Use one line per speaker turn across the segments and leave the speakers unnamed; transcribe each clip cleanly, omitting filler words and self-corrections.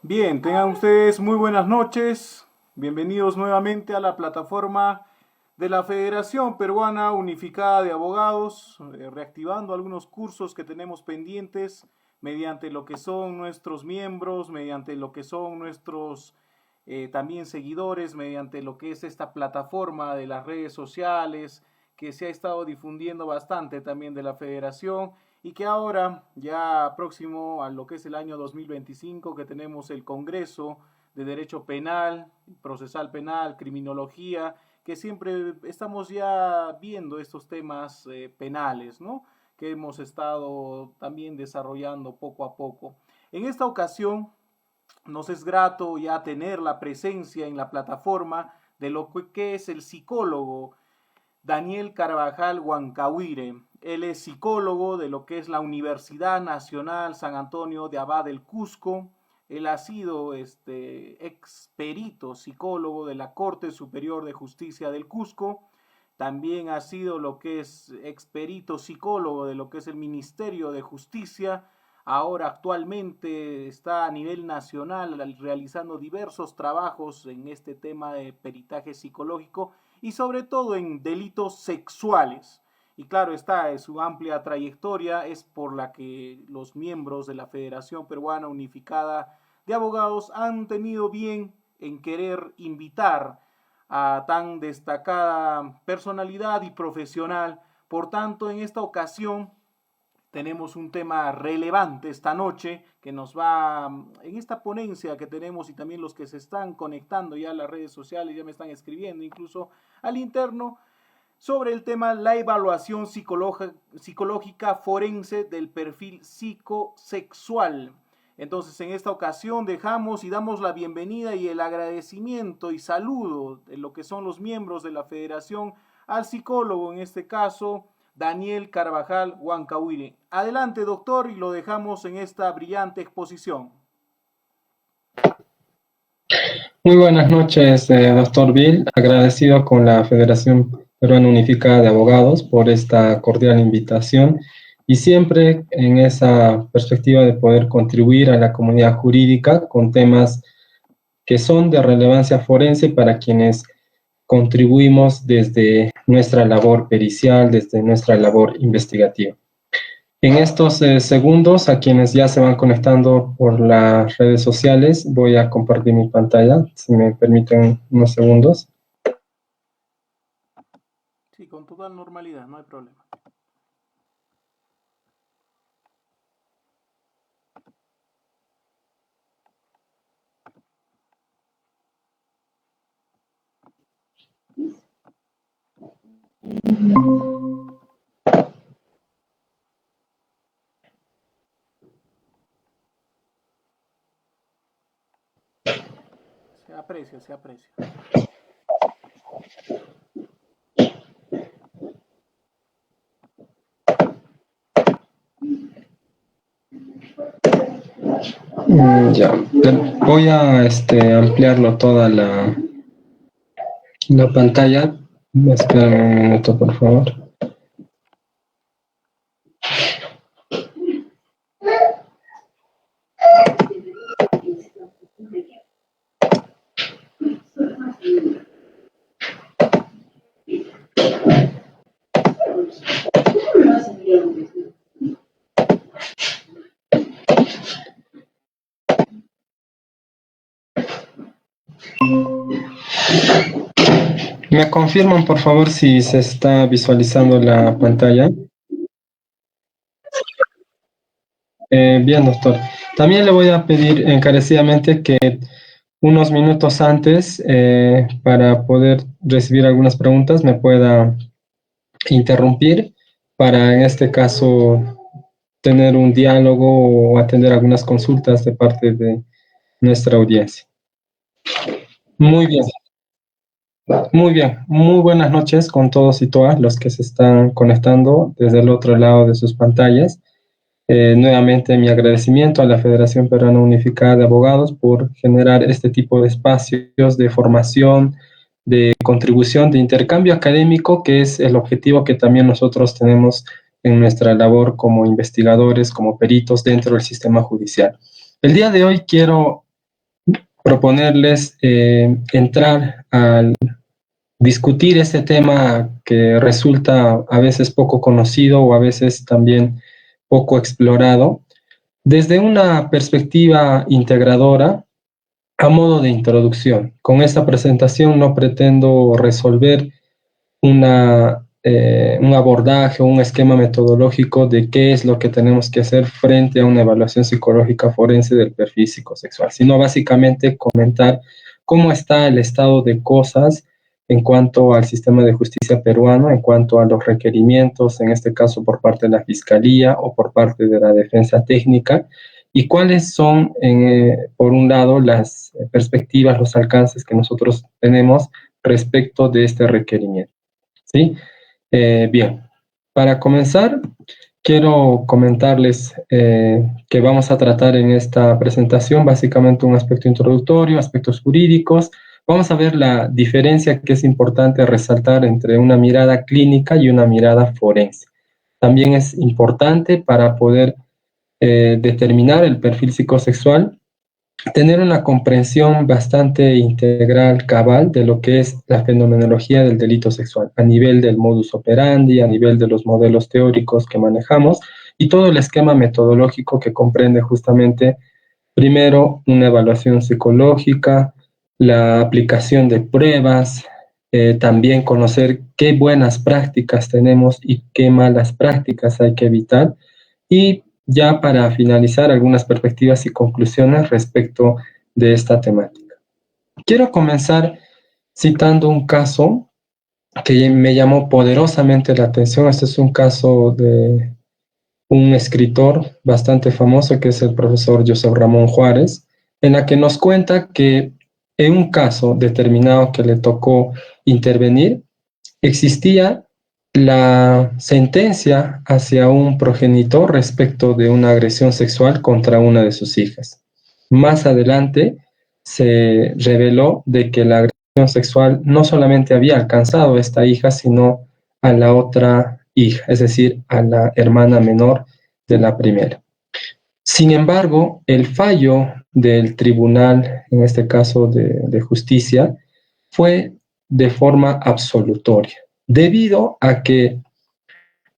Bien, tengan ustedes muy buenas noches. Bienvenidos nuevamente a la plataforma de la Federación Peruana Unificada de Abogados, reactivando algunos cursos que tenemos pendientes mediante lo que son nuestros miembros, mediante lo que son nuestros también seguidores, mediante lo que es esta plataforma de las redes sociales que se ha estado difundiendo bastante también de la Federación y que ahora, ya próximo a lo que es el año 2025, que tenemos el Congreso de Derecho Penal, Procesal Penal, Criminología, que siempre estamos ya viendo estos temas penales, ¿no? Que hemos estado también desarrollando poco a poco. En esta ocasión nos es grato ya tener la presencia en la plataforma de lo que es el psicólogo Daniel Carvajal Huancahuire. Él es psicólogo de lo que es la Universidad Nacional San Antonio de Abad del Cusco. Él ha sido experito psicólogo de la Corte Superior de Justicia del Cusco. También ha sido lo que es experito psicólogo de lo que es el Ministerio de Justicia. Ahora actualmente está a nivel nacional realizando diversos trabajos en este tema de peritaje psicológico y sobre todo en delitos sexuales. Y claro está, su amplia trayectoria es por la que los miembros de la Federación Peruana Unificada de Abogados han tenido bien en querer invitar a tan destacada personalidad y profesional. Por tanto, en esta ocasión tenemos un tema relevante esta noche que nos va, en esta ponencia que tenemos y también los que se están conectando ya a las redes sociales, ya me están escribiendo incluso al interno, sobre el tema la evaluación psicológica forense del perfil psicosexual. Entonces, en esta ocasión dejamos y damos la bienvenida y el agradecimiento y saludo de lo que son los miembros de la Federación al psicólogo, en este caso, Daniel Carvajal Huancahuire. Adelante, doctor, y lo dejamos en esta brillante exposición.
Muy buenas noches, doctor Bill. Agradecido con la Federación Peruana Unificada de Abogados por esta cordial invitación y siempre en esa perspectiva de poder contribuir a la comunidad jurídica con temas que son de relevancia forense para quienes contribuimos desde nuestra labor pericial, desde nuestra labor investigativa. En estos segundos, a quienes ya se van conectando por las redes sociales, voy a compartir mi pantalla, si me permiten unos segundos.
Sí, con total normalidad, no hay problema. Se aprecia, se aprecia.
Ya, voy a ampliarlo toda la pantalla. Esperen un minuto, por favor. ¿Me confirman, por favor, si se está visualizando la pantalla? Bien, doctor. También le voy a pedir encarecidamente que unos minutos antes, para poder recibir algunas preguntas, me pueda interrumpir para, en este caso, tener un diálogo o atender algunas consultas de parte de nuestra audiencia. Muy bien. Muy bien, muy buenas noches con todos y todas los que se están conectando desde el otro lado de sus pantallas. Nuevamente mi agradecimiento a la Federación Peruana Unificada de Abogados por generar este tipo de espacios de formación, de contribución, de intercambio académico, que es el objetivo que también nosotros tenemos en nuestra labor como investigadores, como peritos dentro del sistema judicial. El día de hoy quiero proponerles entrar al discutir este tema que resulta a veces poco conocido o a veces también poco explorado desde una perspectiva integradora a modo de introducción. Con esta presentación no pretendo resolver un abordaje o un esquema metodológico de qué es lo que tenemos que hacer frente a una evaluación psicológica forense del perfil psicosexual, sino básicamente comentar cómo está el estado de cosas en cuanto al sistema de justicia peruano, en cuanto a los requerimientos, en este caso por parte de la Fiscalía o por parte de la Defensa Técnica, y cuáles son, por un lado, las perspectivas, los alcances que nosotros tenemos respecto de este requerimiento. ¿Sí? Bien, para comenzar, quiero comentarles que vamos a tratar en esta presentación básicamente un aspecto introductorio, aspectos jurídicos. Vamos a ver la diferencia que es importante resaltar entre una mirada clínica y una mirada forense. También es importante para poder determinar el perfil psicosexual tener una comprensión bastante integral, cabal, de lo que es la fenomenología del delito sexual, a nivel del modus operandi, a nivel de los modelos teóricos que manejamos y todo el esquema metodológico que comprende justamente, primero, una evaluación psicológica, la aplicación de pruebas, también conocer qué buenas prácticas tenemos y qué malas prácticas hay que evitar, y ya para finalizar, algunas perspectivas y conclusiones respecto de esta temática. Quiero comenzar citando un caso que me llamó poderosamente la atención. Este es un caso de un escritor bastante famoso que es el profesor José Ramón Juárez, en la que nos cuenta que en un caso determinado que le tocó intervenir, existía la sentencia hacia un progenitor respecto de una agresión sexual contra una de sus hijas. Más adelante se reveló de que la agresión sexual no solamente había alcanzado a esta hija, sino a la otra hija, es decir, a la hermana menor de la primera. Sin embargo, el fallo del tribunal, en este caso de justicia, fue de forma absolutoria, debido a que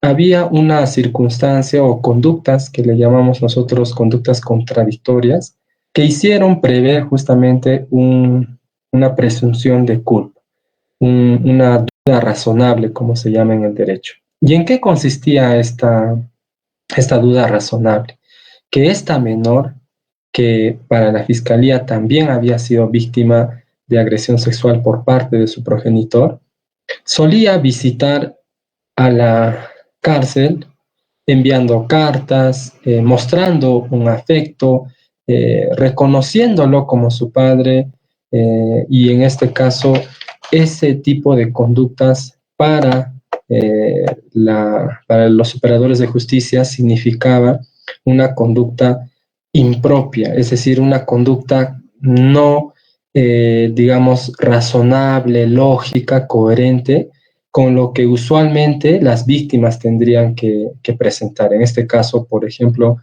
había una circunstancia o conductas que le llamamos nosotros conductas contradictorias, que hicieron prever justamente una presunción de culpa, una duda razonable, como se llama en el derecho. ¿Y en qué consistía esta duda razonable? Que esta menor, que para la fiscalía también había sido víctima de agresión sexual por parte de su progenitor, solía visitar a la cárcel enviando cartas, mostrando un afecto, reconociéndolo como su padre, y en este caso ese tipo de conductas para los operadores de justicia significaba una conducta impropia, es decir, una conducta no, digamos, razonable, lógica, coherente, con lo que usualmente las víctimas tendrían que presentar. En este caso, por ejemplo,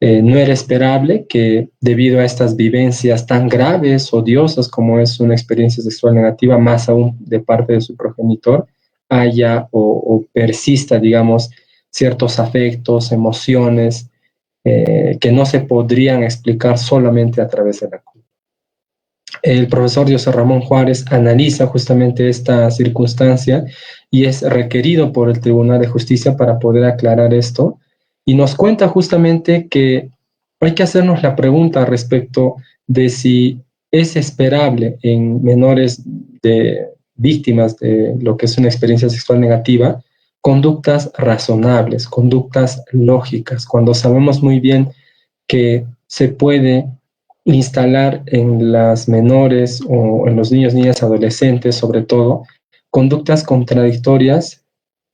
no era esperable que debido a estas vivencias tan graves, odiosas como es una experiencia sexual negativa, más aún de parte de su progenitor, haya o persista, digamos, ciertos afectos, emociones, que no se podrían explicar solamente a través de la culpa. El profesor José Ramón Juárez analiza justamente esta circunstancia y es requerido por el Tribunal de Justicia para poder aclarar esto, y nos cuenta justamente que hay que hacernos la pregunta respecto de si es esperable en menores de víctimas de lo que es una experiencia sexual negativa, conductas razonables, conductas lógicas, cuando sabemos muy bien que se puede instalar en las menores o en los niños, niñas, adolescentes, sobre todo, conductas contradictorias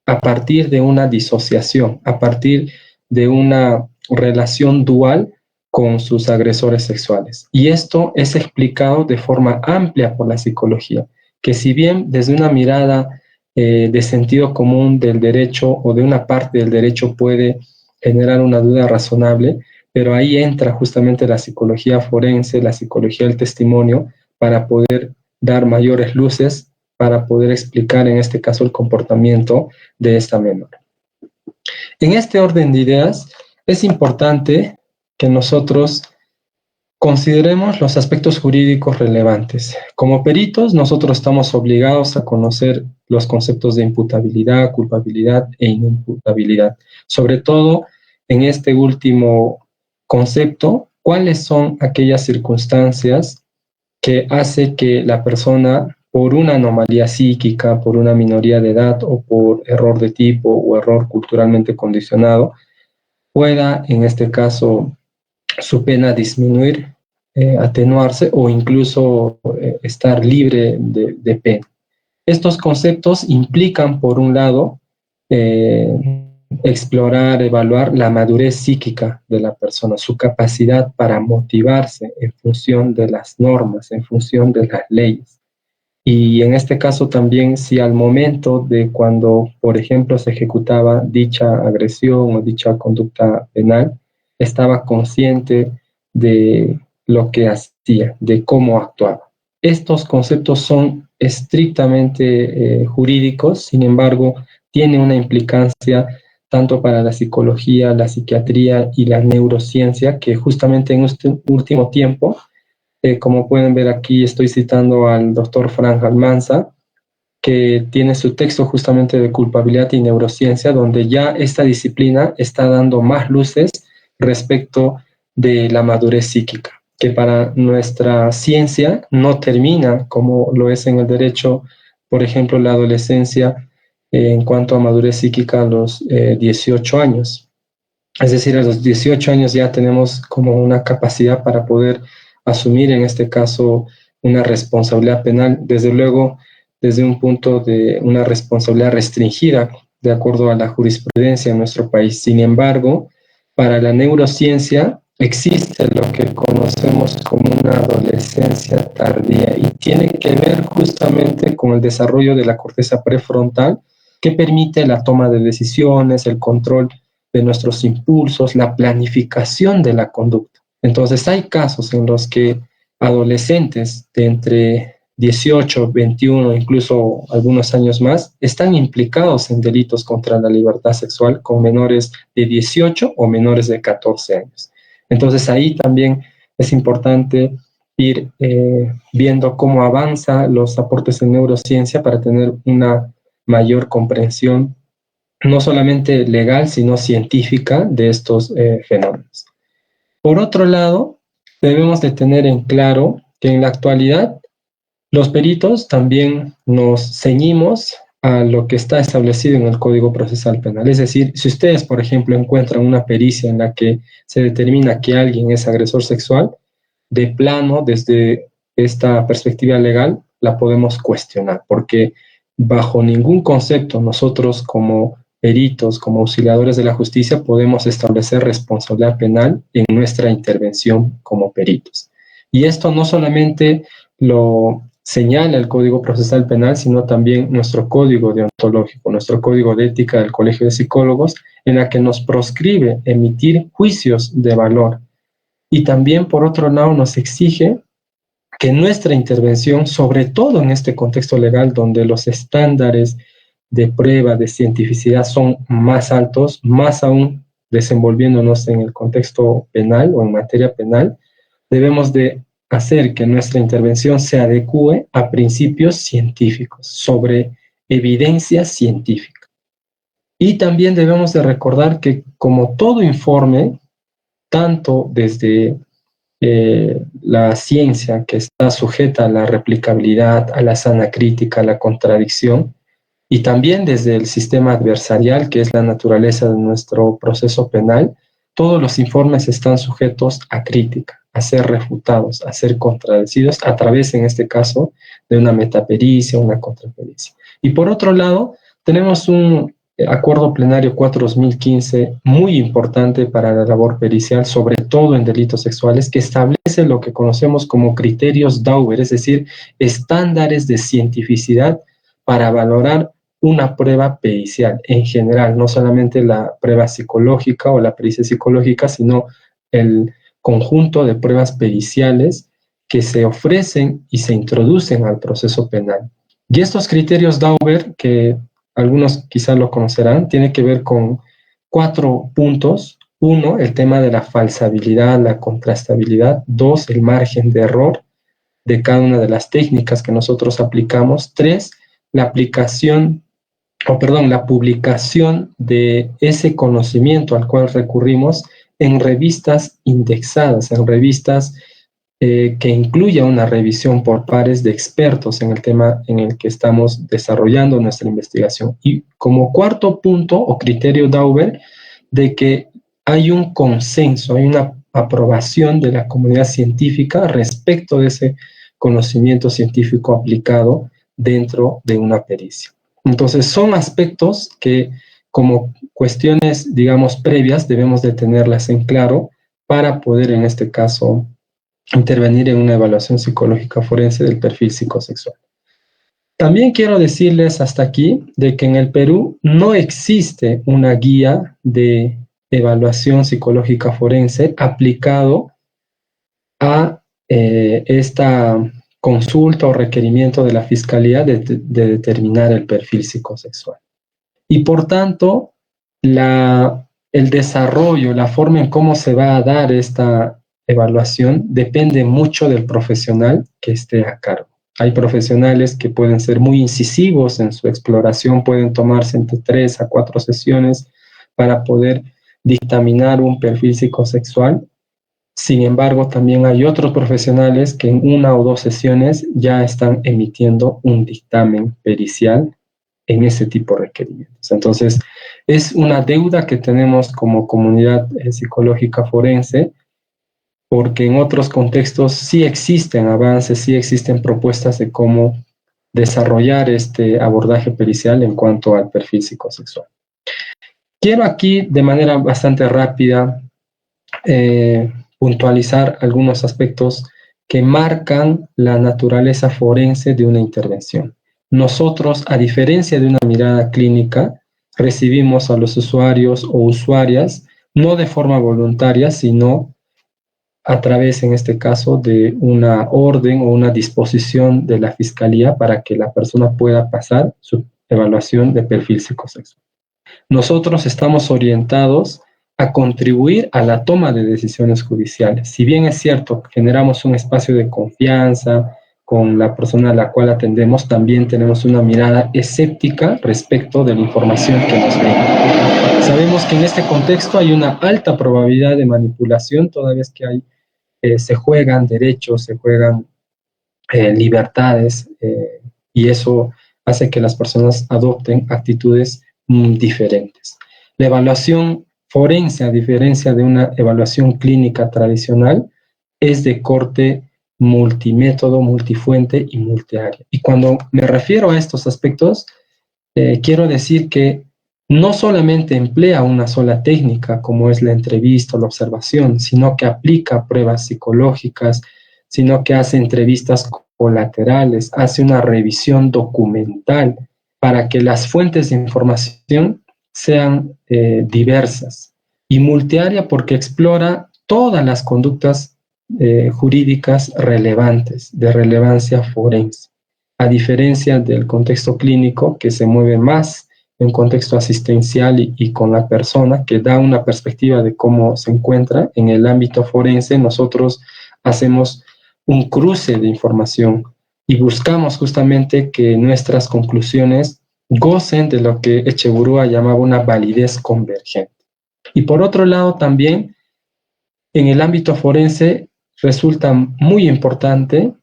a partir de una disociación, a partir de una relación dual con sus agresores sexuales. Y esto es explicado de forma amplia por la psicología, que si bien desde una mirada de sentido común del derecho o de una parte del derecho puede generar una duda razonable, pero ahí entra justamente la psicología forense, la psicología del testimonio, para poder dar mayores luces, para poder explicar en este caso el comportamiento de esta menor. En este orden de ideas, es importante que nosotros consideremos los aspectos jurídicos relevantes. Como peritos, nosotros estamos obligados a conocer los conceptos de imputabilidad, culpabilidad e inimputabilidad. Sobre todo, en este último concepto, cuáles son aquellas circunstancias que hace que la persona, por una anomalía psíquica, por una minoría de edad o por error de tipo o error culturalmente condicionado, pueda, en este caso, su pena disminuir, atenuarse o incluso estar libre de pena. Estos conceptos implican, por un lado, explorar, evaluar la madurez psíquica de la persona, su capacidad para motivarse en función de las normas, en función de las leyes. Y en este caso también, si al momento de cuando, por ejemplo, se ejecutaba dicha agresión o dicha conducta penal, estaba consciente de lo que hacía, de cómo actuaba. Estos conceptos son estrictamente jurídicos, sin embargo, tienen una implicancia tanto para la psicología, la psiquiatría y la neurociencia, que justamente en este último tiempo, como pueden ver aquí, estoy citando al doctor Frank Almanza, que tiene su texto justamente de culpabilidad y neurociencia, donde ya esta disciplina está dando más luces respecto de la madurez psíquica, que para nuestra ciencia no termina como lo es en el derecho, por ejemplo, la adolescencia en cuanto a madurez psíquica a los 18 años. Es decir, a los 18 años ya tenemos como una capacidad para poder asumir en este caso una responsabilidad penal, desde luego desde un punto de una responsabilidad restringida de acuerdo a la jurisprudencia en nuestro país. Sin embargo, para la neurociencia existe lo que conocemos como una adolescencia tardía y tiene que ver justamente con el desarrollo de la corteza prefrontal que permite la toma de decisiones, el control de nuestros impulsos, la planificación de la conducta. Entonces hay casos en los que adolescentes de entre 18, 21, incluso algunos años más, están implicados en delitos contra la libertad sexual con menores de 18 o menores de 14 años. Entonces ahí también es importante ir viendo cómo avanzan los aportes en neurociencia para tener una mayor comprensión no solamente legal, sino científica de estos fenómenos. Por otro lado, debemos de tener en claro que en la actualidad los peritos también nos ceñimos a lo que está establecido en el Código Procesal Penal. Es decir, si ustedes, por ejemplo, encuentran una pericia en la que se determina que alguien es agresor sexual, de plano, desde esta perspectiva legal, la podemos cuestionar, porque bajo ningún concepto nosotros como peritos, como auxiliadores de la justicia, podemos establecer responsabilidad penal en nuestra intervención como peritos. Y esto no solamente lo señala el Código Procesal Penal, sino también nuestro código deontológico, nuestro código de ética del Colegio de Psicólogos, en la que nos proscribe emitir juicios de valor. Y también, por otro lado, nos exige que nuestra intervención, sobre todo en este contexto legal donde los estándares de prueba, de cientificidad son más altos, más aún desenvolviéndonos en el contexto penal o en materia penal, debemos de hacer que nuestra intervención se adecue a principios científicos, sobre evidencia científica. Y también debemos de recordar que como todo informe, tanto desde la ciencia que está sujeta a la replicabilidad, a la sana crítica, a la contradicción, y también desde el sistema adversarial, que es la naturaleza de nuestro proceso penal, todos los informes están sujetos a crítica, a ser refutados, a ser contradecidos a través, en este caso, de una metapericia, una contrapericia. Y por otro lado, tenemos un acuerdo plenario 4/2015 muy importante para la labor pericial, sobre todo en delitos sexuales, que establece lo que conocemos como criterios Dauber, es decir, estándares de cientificidad para valorar una prueba pericial en general, no solamente la prueba psicológica o la pericia psicológica, sino el conjunto de pruebas periciales que se ofrecen y se introducen al proceso penal. Y estos criterios Dauber, que algunos quizás lo conocerán, tienen que ver con 4 puntos. 1, el tema de la falsabilidad, la contrastabilidad. 2, el margen de error de cada una de las técnicas que nosotros aplicamos. 3, la publicación de ese conocimiento al cual recurrimos en revistas indexadas, en revistas que incluya una revisión por pares de expertos en el tema en el que estamos desarrollando nuestra investigación. Y como cuarto punto o criterio Dauber, de que hay un consenso, hay una aprobación de la comunidad científica respecto de ese conocimiento científico aplicado dentro de una pericia. Entonces, son aspectos que como cuestiones, digamos, previas, debemos de tenerlas en claro para poder, en este caso, intervenir en una evaluación psicológica forense del perfil psicosexual. También quiero decirles hasta aquí de que en el Perú no existe una guía de evaluación psicológica forense aplicado a esta consulta o requerimiento de la Fiscalía de determinar el perfil psicosexual. Y por tanto, el desarrollo, la forma en cómo se va a dar esta evaluación depende mucho del profesional que esté a cargo. Hay profesionales que pueden ser muy incisivos en su exploración, pueden tomarse entre 3 a 4 sesiones para poder dictaminar un perfil psicosexual. Sin embargo, también hay otros profesionales que en 1 o 2 sesiones ya están emitiendo un dictamen pericial en ese tipo de requerimientos. Entonces, es una deuda que tenemos como comunidad psicológica forense, porque en otros contextos sí existen avances, sí existen propuestas de cómo desarrollar este abordaje pericial en cuanto al perfil psicosexual. Quiero aquí, de manera bastante rápida, puntualizar algunos aspectos que marcan la naturaleza forense de una intervención. Nosotros, a diferencia de una mirada clínica, recibimos a los usuarios o usuarias no de forma voluntaria, sino a través, en este caso, de una orden o una disposición de la Fiscalía para que la persona pueda pasar su evaluación de perfil psicosexual. Nosotros estamos orientados a contribuir a la toma de decisiones judiciales. Si bien es cierto, generamos un espacio de confianza con la persona a la cual atendemos, también tenemos una mirada escéptica respecto de la información que nos brinda. Sabemos que en este contexto hay una alta probabilidad de manipulación, toda vez que se juegan derechos, se juegan libertades, y eso hace que las personas adopten actitudes diferentes. La evaluación forense, a diferencia de una evaluación clínica tradicional, es de corte multimétodo, multifuente y multiárea. Y cuando me refiero a estos aspectos, quiero decir que no solamente emplea una sola técnica, como es la entrevista o la observación, sino que aplica pruebas psicológicas, sino que hace entrevistas colaterales, hace una revisión documental para que las fuentes de información sean diversas. Y multiárea porque explora todas las conductas jurídicas relevantes, de relevancia forense, a diferencia del contexto clínico que se mueve más en un contexto asistencial y con la persona, que da una perspectiva de cómo se encuentra. En el ámbito forense nosotros hacemos un cruce de información y buscamos justamente que nuestras conclusiones gocen de lo que Echeverría llamaba una validez convergente. Y por otro lado también, en el ámbito forense resulta muy importante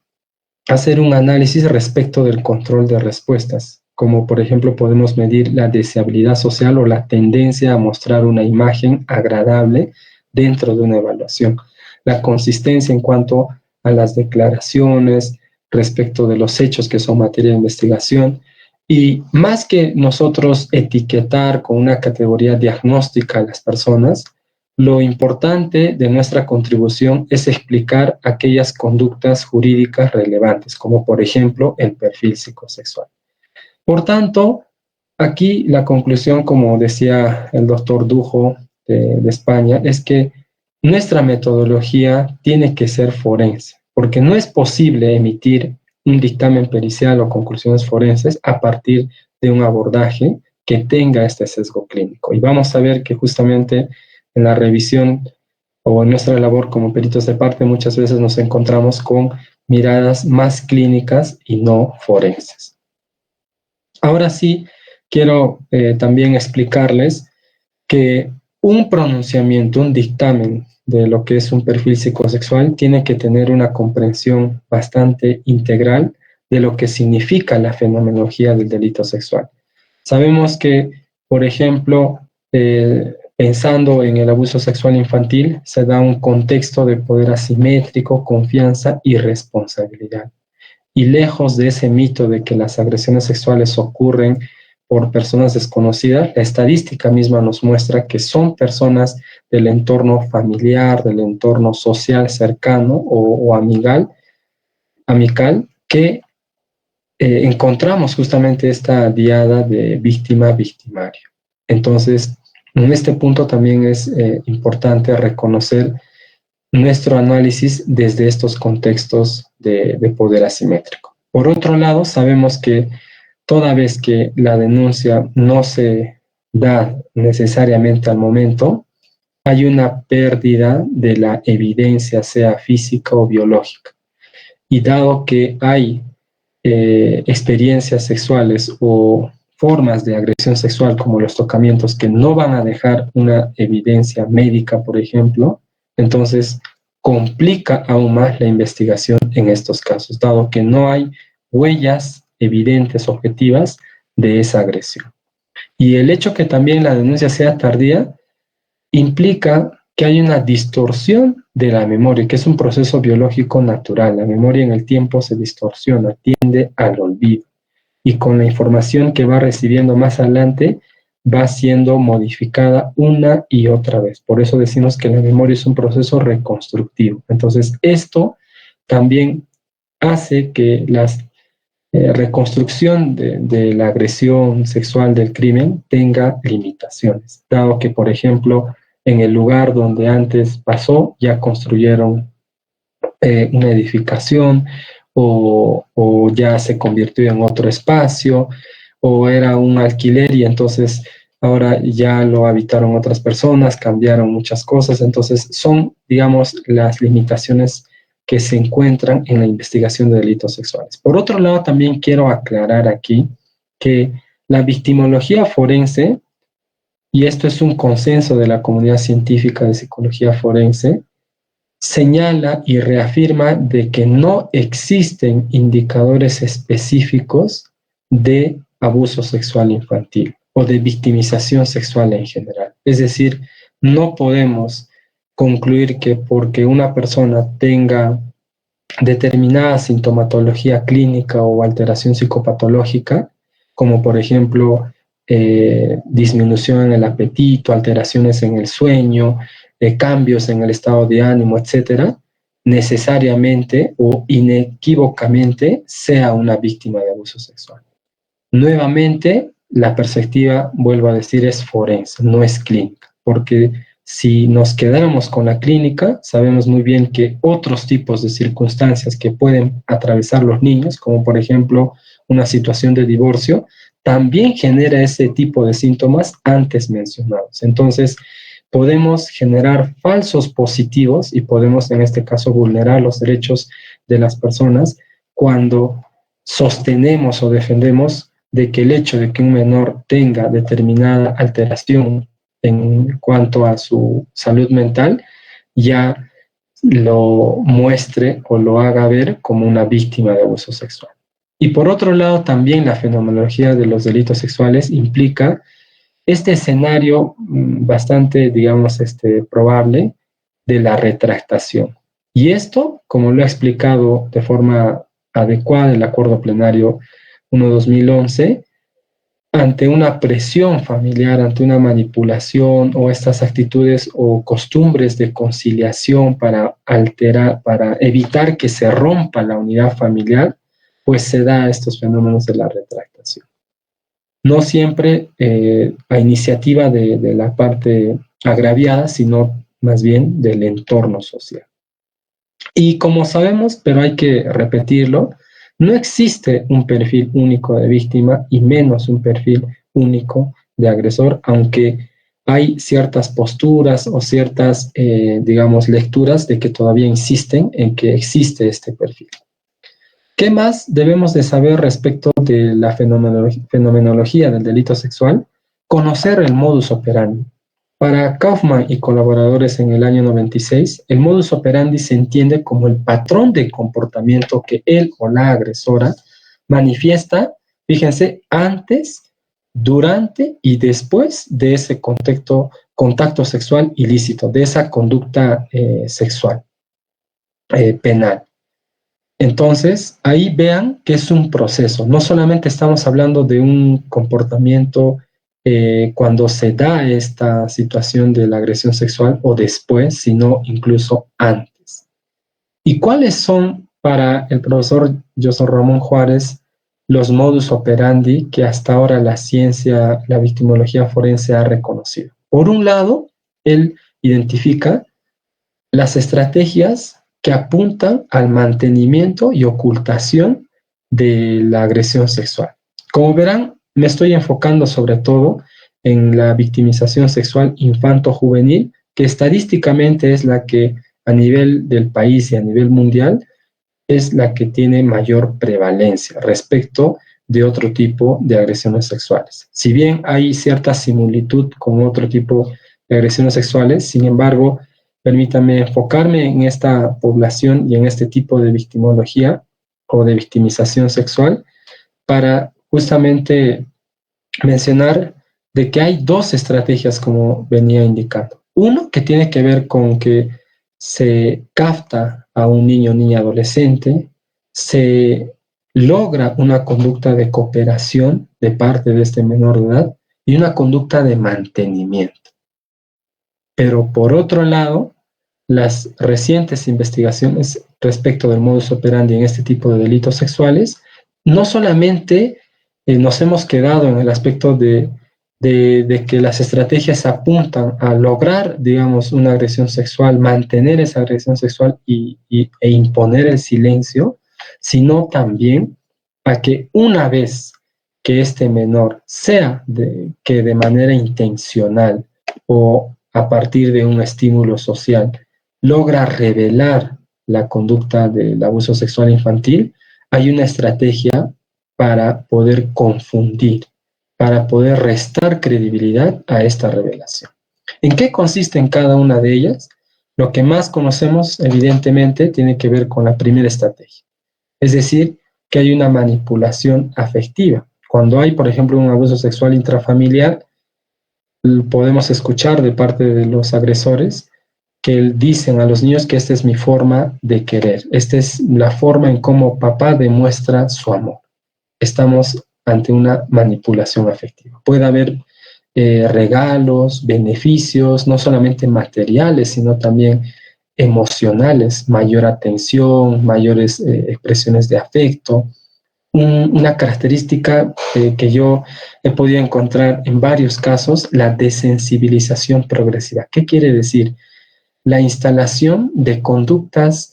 hacer un análisis respecto del control de respuestas, como por ejemplo podemos medir la deseabilidad social o la tendencia a mostrar una imagen agradable dentro de una evaluación, la consistencia en cuanto a las declaraciones respecto de los hechos que son materia de investigación. Y más que nosotros etiquetar con una categoría diagnóstica a las personas, lo importante de nuestra contribución es explicar aquellas conductas jurídicas relevantes, como por ejemplo el perfil psicosexual. Por tanto, aquí la conclusión, como decía el doctor Dujo de España, es que nuestra metodología tiene que ser forense, porque no es posible emitir un dictamen pericial o conclusiones forenses a partir de un abordaje que tenga este sesgo clínico. Y vamos a ver que justamente en la revisión o en nuestra labor como peritos de parte muchas veces nos encontramos con miradas más clínicas y no forenses. Ahora sí, quiero también explicarles que un pronunciamiento, un dictamen de lo que es un perfil psicosexual tiene que tener una comprensión bastante integral de lo que significa la fenomenología del delito sexual. Sabemos que, por ejemplo, pensando en el abuso sexual infantil, se da un contexto de poder asimétrico, confianza y responsabilidad. Y lejos de ese mito de que las agresiones sexuales ocurren por personas desconocidas, la estadística misma nos muestra que son personas del entorno familiar, del entorno social cercano o amical, que encontramos justamente esta diada de víctima-victimario. Entonces, en este punto también es importante reconocer nuestro análisis desde estos contextos de poder asimétrico. Por otro lado, sabemos que toda vez que la denuncia no se da necesariamente al momento, hay una pérdida de la evidencia, sea física o biológica. Y dado que hay experiencias sexuales o formas de agresión sexual como los tocamientos que no van a dejar una evidencia médica, por ejemplo, entonces complica aún más la investigación en estos casos, dado que no hay huellas evidentes, objetivas de esa agresión. Y el hecho que también la denuncia sea tardía implica que hay una distorsión de la memoria, que es un proceso biológico natural. La memoria en el tiempo se distorsiona, tiende al olvido. Y con la información que va recibiendo más adelante, va siendo modificada una y otra vez. Por eso decimos que la memoria es un proceso reconstructivo. Entonces, esto también hace que la reconstrucción de la agresión sexual del crimen tenga limitaciones, dado que, por ejemplo, en el lugar donde antes pasó ya construyeron una edificación o ya se convirtió en otro espacio o era un alquiler y entonces ahora ya lo habitaron otras personas, cambiaron muchas cosas. Entonces son, digamos, las limitaciones que se encuentran en la investigación de delitos sexuales. Por otro lado, también quiero aclarar aquí que la victimología forense, y esto es un consenso de la comunidad científica de psicología forense, señala y reafirma de que no existen indicadores específicos de abuso sexual infantil o de victimización sexual en general. Es decir, no podemos concluir que porque una persona tenga determinada sintomatología clínica o alteración psicopatológica, como por ejemplo disminución en el apetito, alteraciones en el sueño, cambios en el estado de ánimo, etcétera, necesariamente o inequívocamente sea una víctima de abuso sexual. Nuevamente, la perspectiva, vuelvo a decir, es forense, no es clínica, porque si nos quedáramos con la clínica, sabemos muy bien que otros tipos de circunstancias que pueden atravesar los niños, como por ejemplo una situación de divorcio, también genera ese tipo de síntomas antes mencionados. Entonces, podemos generar falsos positivos y podemos en este caso vulnerar los derechos de las personas cuando sostenemos o defendemos de que el hecho de que un menor tenga determinada alteración en cuanto a su salud mental ya lo muestre o lo haga ver como una víctima de abuso sexual. Y por otro lado, también la fenomenología de los delitos sexuales implica este escenario bastante, digamos, probable de la retractación. Y esto, como lo ha explicado de forma adecuada el Acuerdo Plenario 1/2011, ante una presión familiar, ante una manipulación o estas actitudes o costumbres de conciliación para alterar, para evitar que se rompa la unidad familiar, pues se da estos fenómenos de la retractación. No siempre a iniciativa de la parte agraviada, sino más bien del entorno social. Y como sabemos, pero hay que repetirlo, no existe un perfil único de víctima y menos un perfil único de agresor, aunque hay ciertas posturas o ciertas, digamos, lecturas de que todavía insisten en que existe este perfil. ¿Qué más debemos de saber respecto de la fenomenología del delito sexual? Conocer el modus operandi. Para Kaufman y colaboradores en el año 96, el modus operandi se entiende como el patrón de comportamiento que él o la agresora manifiesta, fíjense, antes, durante y después de ese contacto sexual ilícito, de esa conducta sexual penal. Entonces, ahí vean que es un proceso. No solamente estamos hablando de un comportamiento cuando se da esta situación de la agresión sexual o después, sino incluso antes. ¿Y cuáles son para el profesor José Ramón Juárez los modus operandi que hasta ahora la ciencia, la victimología forense ha reconocido? Por un lado, él identifica las estrategias que apuntan al mantenimiento y ocultación de la agresión sexual. Como verán, me estoy enfocando sobre todo en la victimización sexual infanto-juvenil, que estadísticamente es la que a nivel del país y a nivel mundial es la que tiene mayor prevalencia respecto de otro tipo de agresiones sexuales. Si bien hay cierta similitud con otro tipo de agresiones sexuales, sin embargo, permítame enfocarme en esta población y en este tipo de victimología o de victimización sexual para justamente mencionar de que hay dos estrategias, como venía indicando. Uno que tiene que ver con que se capta a un niño o niña adolescente, se logra una conducta de cooperación de parte de este menor de edad y una conducta de mantenimiento. Pero por otro lado, las recientes investigaciones respecto del modus operandi en este tipo de delitos sexuales, no solamente nos hemos quedado en el aspecto de que las estrategias apuntan a lograr, digamos, una agresión sexual, mantener esa agresión sexual e imponer el silencio, sino también a que una vez que este menor sea que de manera intencional o a partir de un estímulo social logra revelar la conducta del abuso sexual infantil, hay una estrategia para poder confundir, para poder restar credibilidad a esta revelación. ¿En qué consiste en cada una de ellas? Lo que más conocemos, evidentemente, tiene que ver con la primera estrategia. Es decir, que hay una manipulación afectiva. Cuando hay, por ejemplo, un abuso sexual intrafamiliar, podemos escuchar de parte de los agresores que dicen a los niños que esta es mi forma de querer, esta es la forma en cómo papá demuestra su amor. Estamos ante una manipulación afectiva. Puede haber regalos, beneficios, no solamente materiales, sino también emocionales, mayor atención, mayores expresiones de afecto. Una característica que yo he podido encontrar en varios casos, la desensibilización progresiva. ¿Qué quiere decir? La instalación de conductas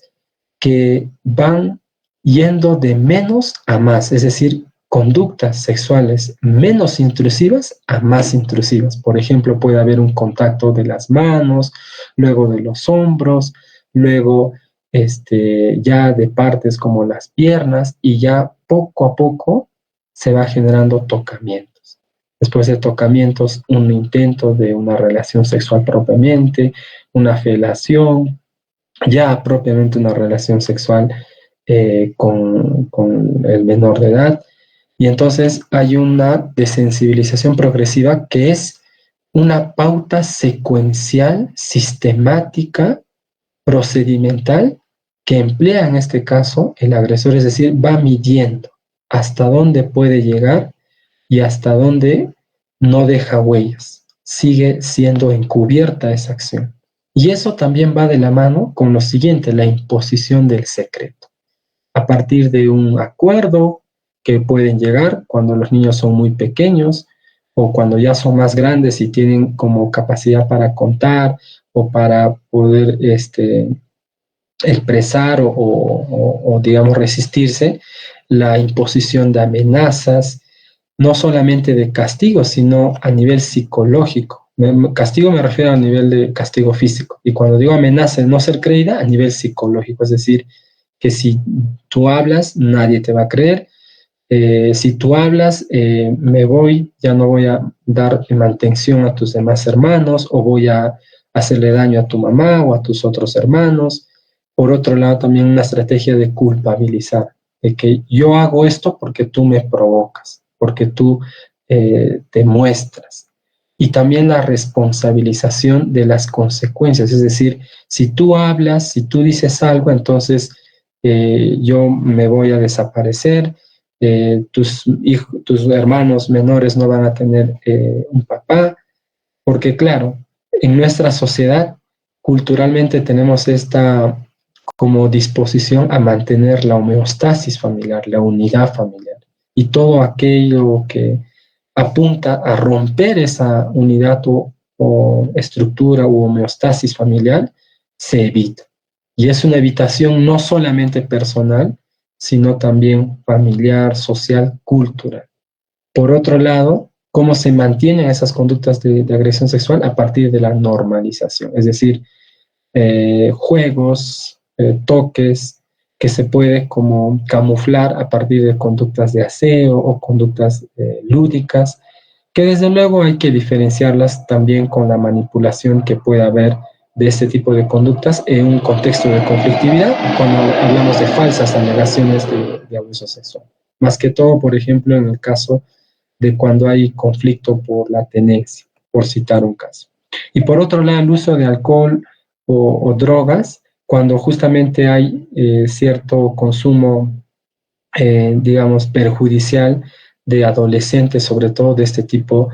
que van yendo de menos a más, es decir, conductas sexuales menos intrusivas a más intrusivas. Por ejemplo, puede haber un contacto de las manos, luego de los hombros, luego ya de partes como las piernas y ya poco a poco se va generando tocamientos. Después de tocamientos, un intento de una relación sexual propiamente, una felación, ya propiamente una relación sexual con el menor de edad. Y entonces hay una desensibilización progresiva que es una pauta secuencial, sistemática, procedimental, que emplea en este caso el agresor, es decir, va midiendo hasta dónde puede llegar y hasta dónde no deja huellas. Sigue siendo encubierta esa acción. Y eso también va de la mano con lo siguiente, la imposición del secreto. A partir de un acuerdo que pueden llegar cuando los niños son muy pequeños o cuando ya son más grandes y tienen como capacidad para contar o para poder expresar digamos, resistirse la imposición de amenazas, no solamente de castigo, sino a nivel psicológico. Castigo me refiero a nivel de castigo físico. Y cuando digo amenaza de no ser creída, a nivel psicológico. Es decir, que si tú hablas, nadie te va a creer. Si tú hablas, me voy, ya no voy a dar mantención a tus demás hermanos, o voy a hacerle daño a tu mamá o a tus otros hermanos. Por otro lado, también una estrategia de culpabilizar, de que yo hago esto porque tú me provocas, porque tú te muestras. Y también la responsabilización de las consecuencias, es decir, si tú hablas, si tú dices algo, entonces yo me voy a desaparecer, tus hermanos menores no van a tener un papá, porque claro, en nuestra sociedad culturalmente tenemos esta como disposición a mantener la homeostasis familiar, la unidad familiar, y todo aquello que apunta a romper esa unidad o estructura u homeostasis familiar se evita. Y es una evitación no solamente personal, sino también familiar, social, cultural. Por otro lado, ¿cómo se mantienen esas conductas de agresión sexual? A partir de la normalización, es decir, juegos, toques, que se puede como camuflar a partir de conductas de aseo o conductas lúdicas, que desde luego hay que diferenciarlas también con la manipulación que puede haber de este tipo de conductas en un contexto de conflictividad, cuando hablamos de falsas alegaciones de abuso sexual. Más que todo, por ejemplo, en el caso de cuando hay conflicto por la tenencia, por citar un caso. Y por otro lado, el uso de alcohol o drogas, cuando justamente hay cierto consumo, digamos, perjudicial de adolescentes, sobre todo de este tipo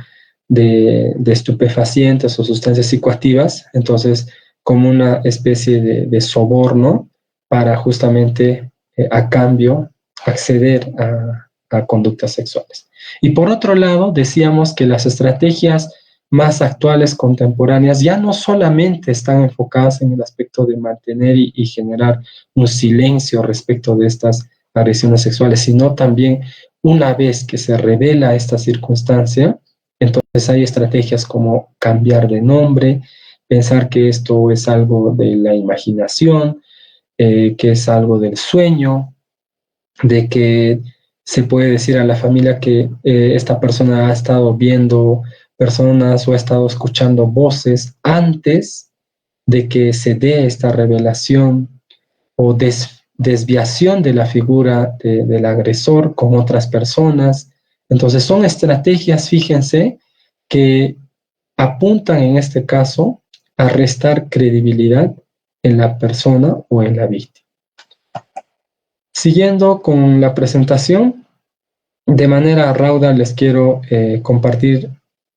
de estupefacientes o sustancias psicoactivas, entonces como una especie de soborno para justamente a cambio acceder a conductas sexuales. Y por otro lado, decíamos que las estrategias más actuales, contemporáneas, ya no solamente están enfocadas en el aspecto de mantener y generar un silencio respecto de estas agresiones sexuales, sino también una vez que se revela esta circunstancia, entonces hay estrategias como cambiar de nombre, pensar que esto es algo de la imaginación, que es algo del sueño, de que se puede decir a la familia que esta persona ha estado viendo personas o ha estado escuchando voces antes de que se dé esta revelación o desviación de la figura del agresor con otras personas. Entonces son estrategias, fíjense, que apuntan en este caso a restar credibilidad en la persona o en la víctima. Siguiendo con la presentación, de manera rauda les quiero compartir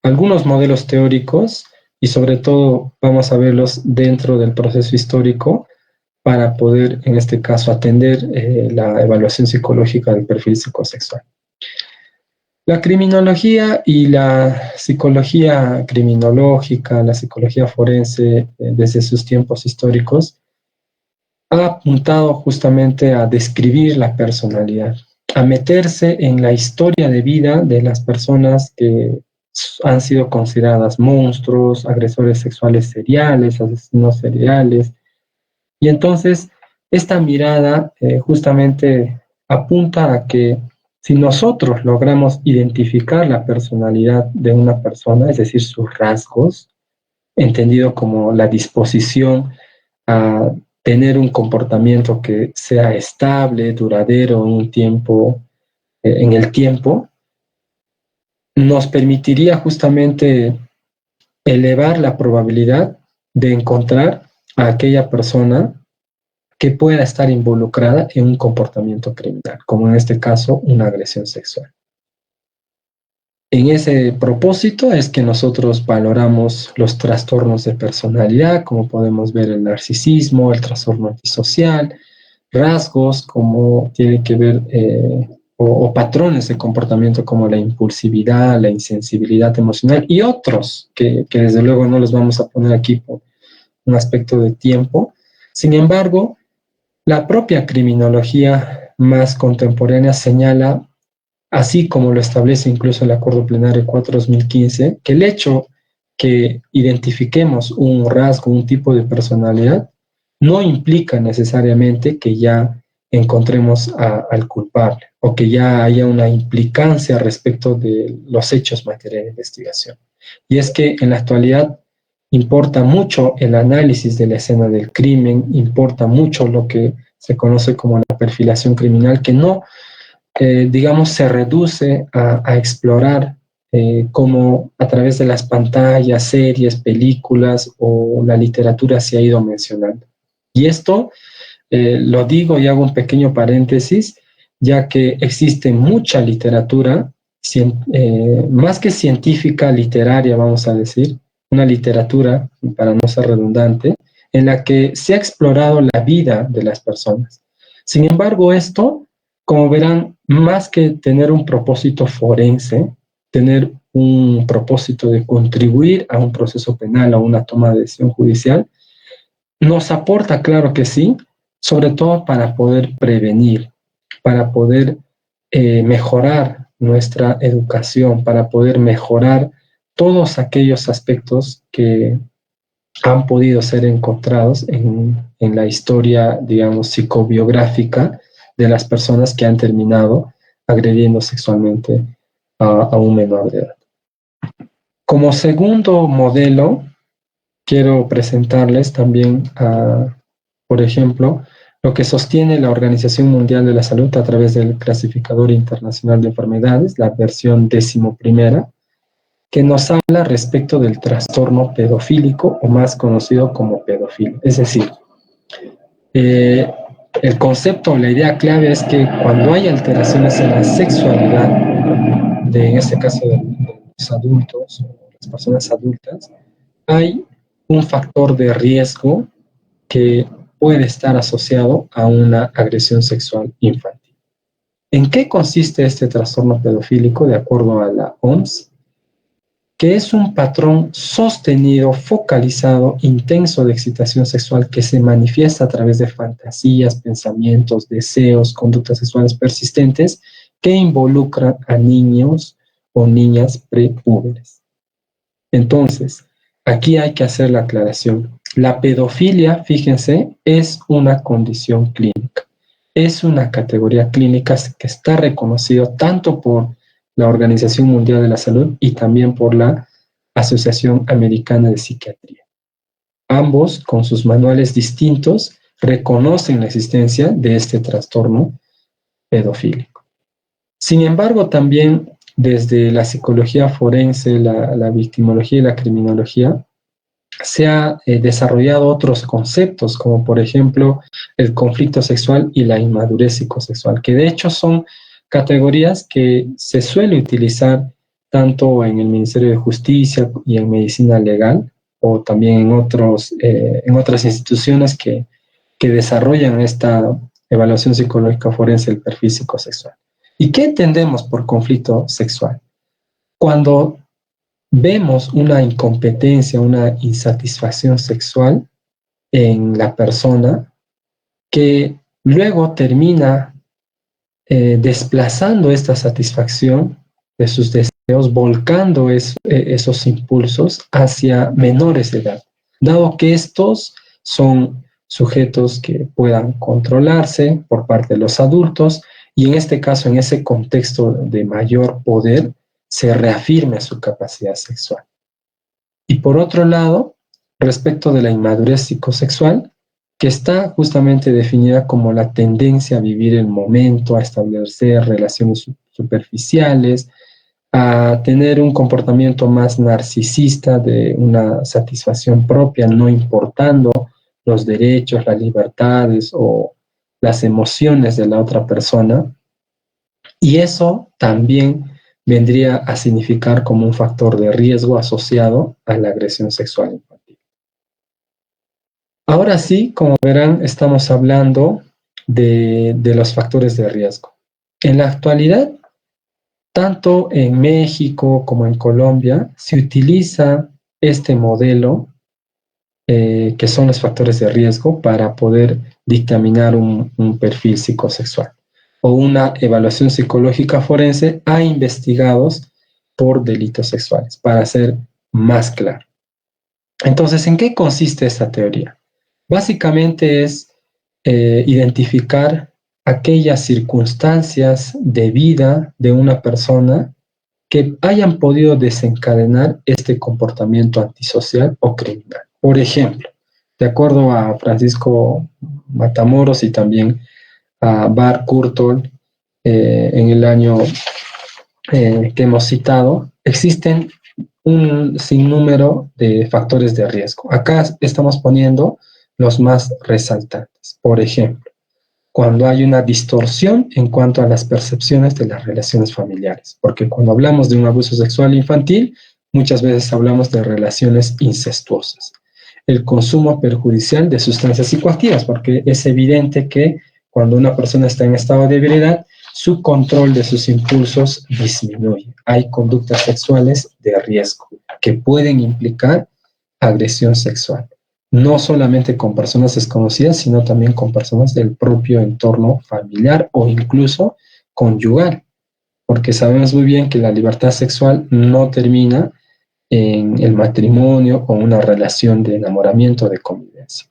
algunos modelos teóricos y sobre todo vamos a verlos dentro del proceso histórico para poder, en este caso, atender la evaluación psicológica del perfil psicosexual. La criminología y la psicología criminológica, la psicología forense, desde sus tiempos históricos, ha apuntado justamente a describir la personalidad, a meterse en la historia de vida de las personas que han sido consideradas monstruos, agresores sexuales seriales, asesinos seriales. Y entonces, esta mirada justamente apunta a que si nosotros logramos identificar la personalidad de una persona, es decir, sus rasgos, entendido como la disposición a tener un comportamiento que sea estable, duradero en un tiempo, en el tiempo, nos permitiría justamente elevar la probabilidad de encontrar a aquella persona que pueda estar involucrada en un comportamiento criminal, como en este caso una agresión sexual. En ese propósito es que nosotros valoramos los trastornos de personalidad, como podemos ver el narcisismo, el trastorno antisocial, rasgos como tiene que ver o patrones de comportamiento como la impulsividad, la insensibilidad emocional y otros que desde luego no los vamos a poner aquí un aspecto de tiempo. Sin embargo, la propia criminología más contemporánea señala, así como lo establece incluso el Acuerdo Plenario 4/2015, que el hecho que identifiquemos un rasgo, un tipo de personalidad, no implica necesariamente que ya encontremos al culpable o que ya haya una implicancia respecto de los hechos materiales de investigación. Y es que en la actualidad importa mucho el análisis de la escena del crimen, importa mucho lo que se conoce como la perfilación criminal, que no, digamos, se reduce a explorar cómo a través de las pantallas, series, películas o la literatura se ha ido mencionando. Y esto lo digo y hago un pequeño paréntesis, ya que existe mucha literatura, más que científica, literaria, vamos a decir, una literatura, para no ser redundante, en la que se ha explorado la vida de las personas. Sin embargo, esto, como verán, más que tener un propósito forense, tener un propósito de contribuir a un proceso penal o una toma de decisión judicial, nos aporta, claro que sí, sobre todo para poder prevenir, para poder mejorar nuestra educación, para poder mejorar todos aquellos aspectos que han podido ser encontrados en la historia, digamos, psicobiográfica de las personas que han terminado agrediendo sexualmente a un menor de edad. Como segundo modelo, quiero presentarles también, por ejemplo, lo que sostiene la Organización Mundial de la Salud a través del Clasificador Internacional de Enfermedades, la versión 11ª, que nos habla respecto del trastorno pedofílico o más conocido como pedofilia. Es decir, el concepto o la idea clave es que cuando hay alteraciones en la sexualidad, en este caso de los adultos o las personas adultas, hay un factor de riesgo que puede estar asociado a una agresión sexual infantil. ¿En qué consiste este trastorno pedofílico de acuerdo a la OMS? Que es un patrón sostenido, focalizado, intenso de excitación sexual que se manifiesta a través de fantasías, pensamientos, deseos, conductas sexuales persistentes que involucran a niños o niñas prepúberes. Entonces, aquí hay que hacer la aclaración. La pedofilia, fíjense, es una condición clínica. Es una categoría clínica que está reconocida tanto por la Organización Mundial de la Salud y también por la Asociación Americana de Psiquiatría. Ambos, con sus manuales distintos, reconocen la existencia de este trastorno pedofílico. Sin embargo, también desde la psicología forense, la victimología y la criminología, se ha desarrollado otros conceptos, como por ejemplo el conflicto sexual y la inmadurez psicosexual, que de hecho son categorías que se suele utilizar tanto en el Ministerio de Justicia y en medicina legal, o también en otras instituciones que desarrollan esta evaluación psicológica forense del perfil psicosexual. ¿Y qué entendemos por conflicto sexual? Cuando vemos una incompetencia, una insatisfacción sexual en la persona que luego termina desplazando esta satisfacción de sus deseos, volcando esos impulsos hacia menores de edad, dado que estos son sujetos que puedan controlarse por parte de los adultos y en este caso, en ese contexto de mayor poder, se reafirme su capacidad sexual. Y por otro lado, respecto de la inmadurez psicosexual, que está justamente definida como la tendencia a vivir el momento, a establecer relaciones superficiales, a tener un comportamiento más narcisista de una satisfacción propia, no importando los derechos, las libertades o las emociones de la otra persona. Y eso también vendría a significar como un factor de riesgo asociado a la agresión sexual infantil. Ahora sí, como verán, estamos hablando de los factores de riesgo. En la actualidad, tanto en México como en Colombia, se utiliza este modelo que son los factores de riesgo para poder dictaminar un perfil psicosexual o una evaluación psicológica forense a investigados por delitos sexuales, para ser más claro. Entonces, ¿en qué consiste esta teoría? Básicamente es identificar aquellas circunstancias de vida de una persona que hayan podido desencadenar este comportamiento antisocial o criminal. Por ejemplo, de acuerdo a Francisco Matamoros y también a Bar Kurtol, en el año que hemos citado, existen un sinnúmero de factores de riesgo. Acá estamos poniendo los más resaltantes. Por ejemplo, cuando hay una distorsión en cuanto a las percepciones de las relaciones familiares, porque cuando hablamos de un abuso sexual infantil, muchas veces hablamos de relaciones incestuosas. El consumo perjudicial de sustancias psicoactivas, porque es evidente que cuando una persona está en estado de ebriedad, su control de sus impulsos disminuye. Hay conductas sexuales de riesgo que pueden implicar agresión sexual, no solamente con personas desconocidas, sino también con personas del propio entorno familiar o incluso conyugal, porque sabemos muy bien que la libertad sexual no termina en el matrimonio o una relación de enamoramiento o de convivencia.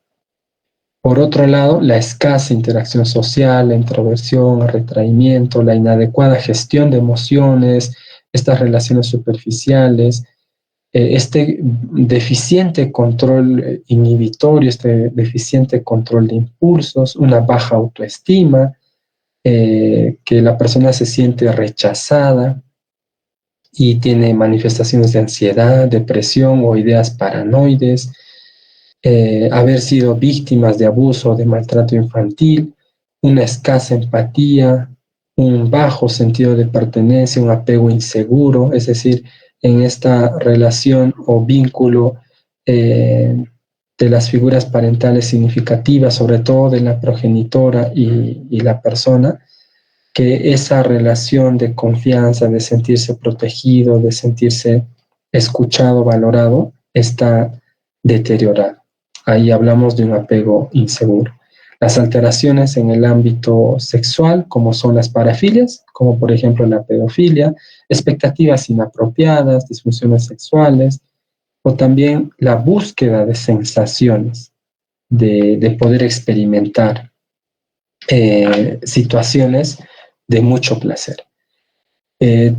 Por otro lado, la escasa interacción social, la introversión, el retraimiento, la inadecuada gestión de emociones, estas relaciones superficiales, este deficiente control inhibitorio, este deficiente control de impulsos, una baja autoestima, que la persona se siente rechazada y tiene manifestaciones de ansiedad, depresión o ideas paranoides, haber sido víctimas de abuso o de maltrato infantil, una escasa empatía, un bajo sentido de pertenencia, un apego inseguro, es decir, en esta relación o vínculo de las figuras parentales significativas, sobre todo de la progenitora y la persona, que esa relación de confianza, de sentirse protegido, de sentirse escuchado, valorado, está deteriorada. Ahí hablamos de un apego inseguro. Las alteraciones en el ámbito sexual, como son las parafilias, como por ejemplo la pedofilia, expectativas inapropiadas, disfunciones sexuales, o también la búsqueda de sensaciones, de poder experimentar situaciones de mucho placer.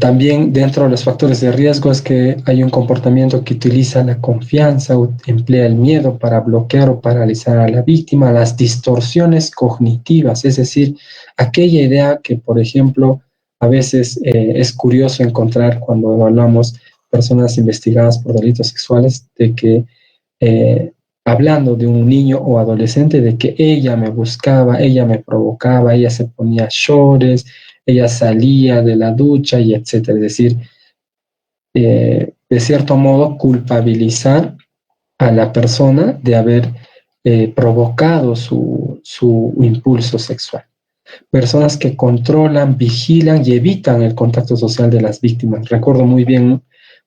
También dentro de los factores de riesgo es que hay un comportamiento que utiliza la confianza, emplea el miedo para bloquear o paralizar a la víctima, las distorsiones cognitivas, es decir, aquella idea que, por ejemplo, a veces es curioso encontrar cuando evaluamos personas investigadas por delitos sexuales, de que hablando de un niño o adolescente, de que ella me buscaba, ella me provocaba, ella se ponía shorts, ella salía de la ducha y etcétera. Es decir, de cierto modo culpabilizar a la persona de haber provocado su impulso sexual. Personas que controlan, vigilan y evitan el contacto social de las víctimas. Recuerdo muy bien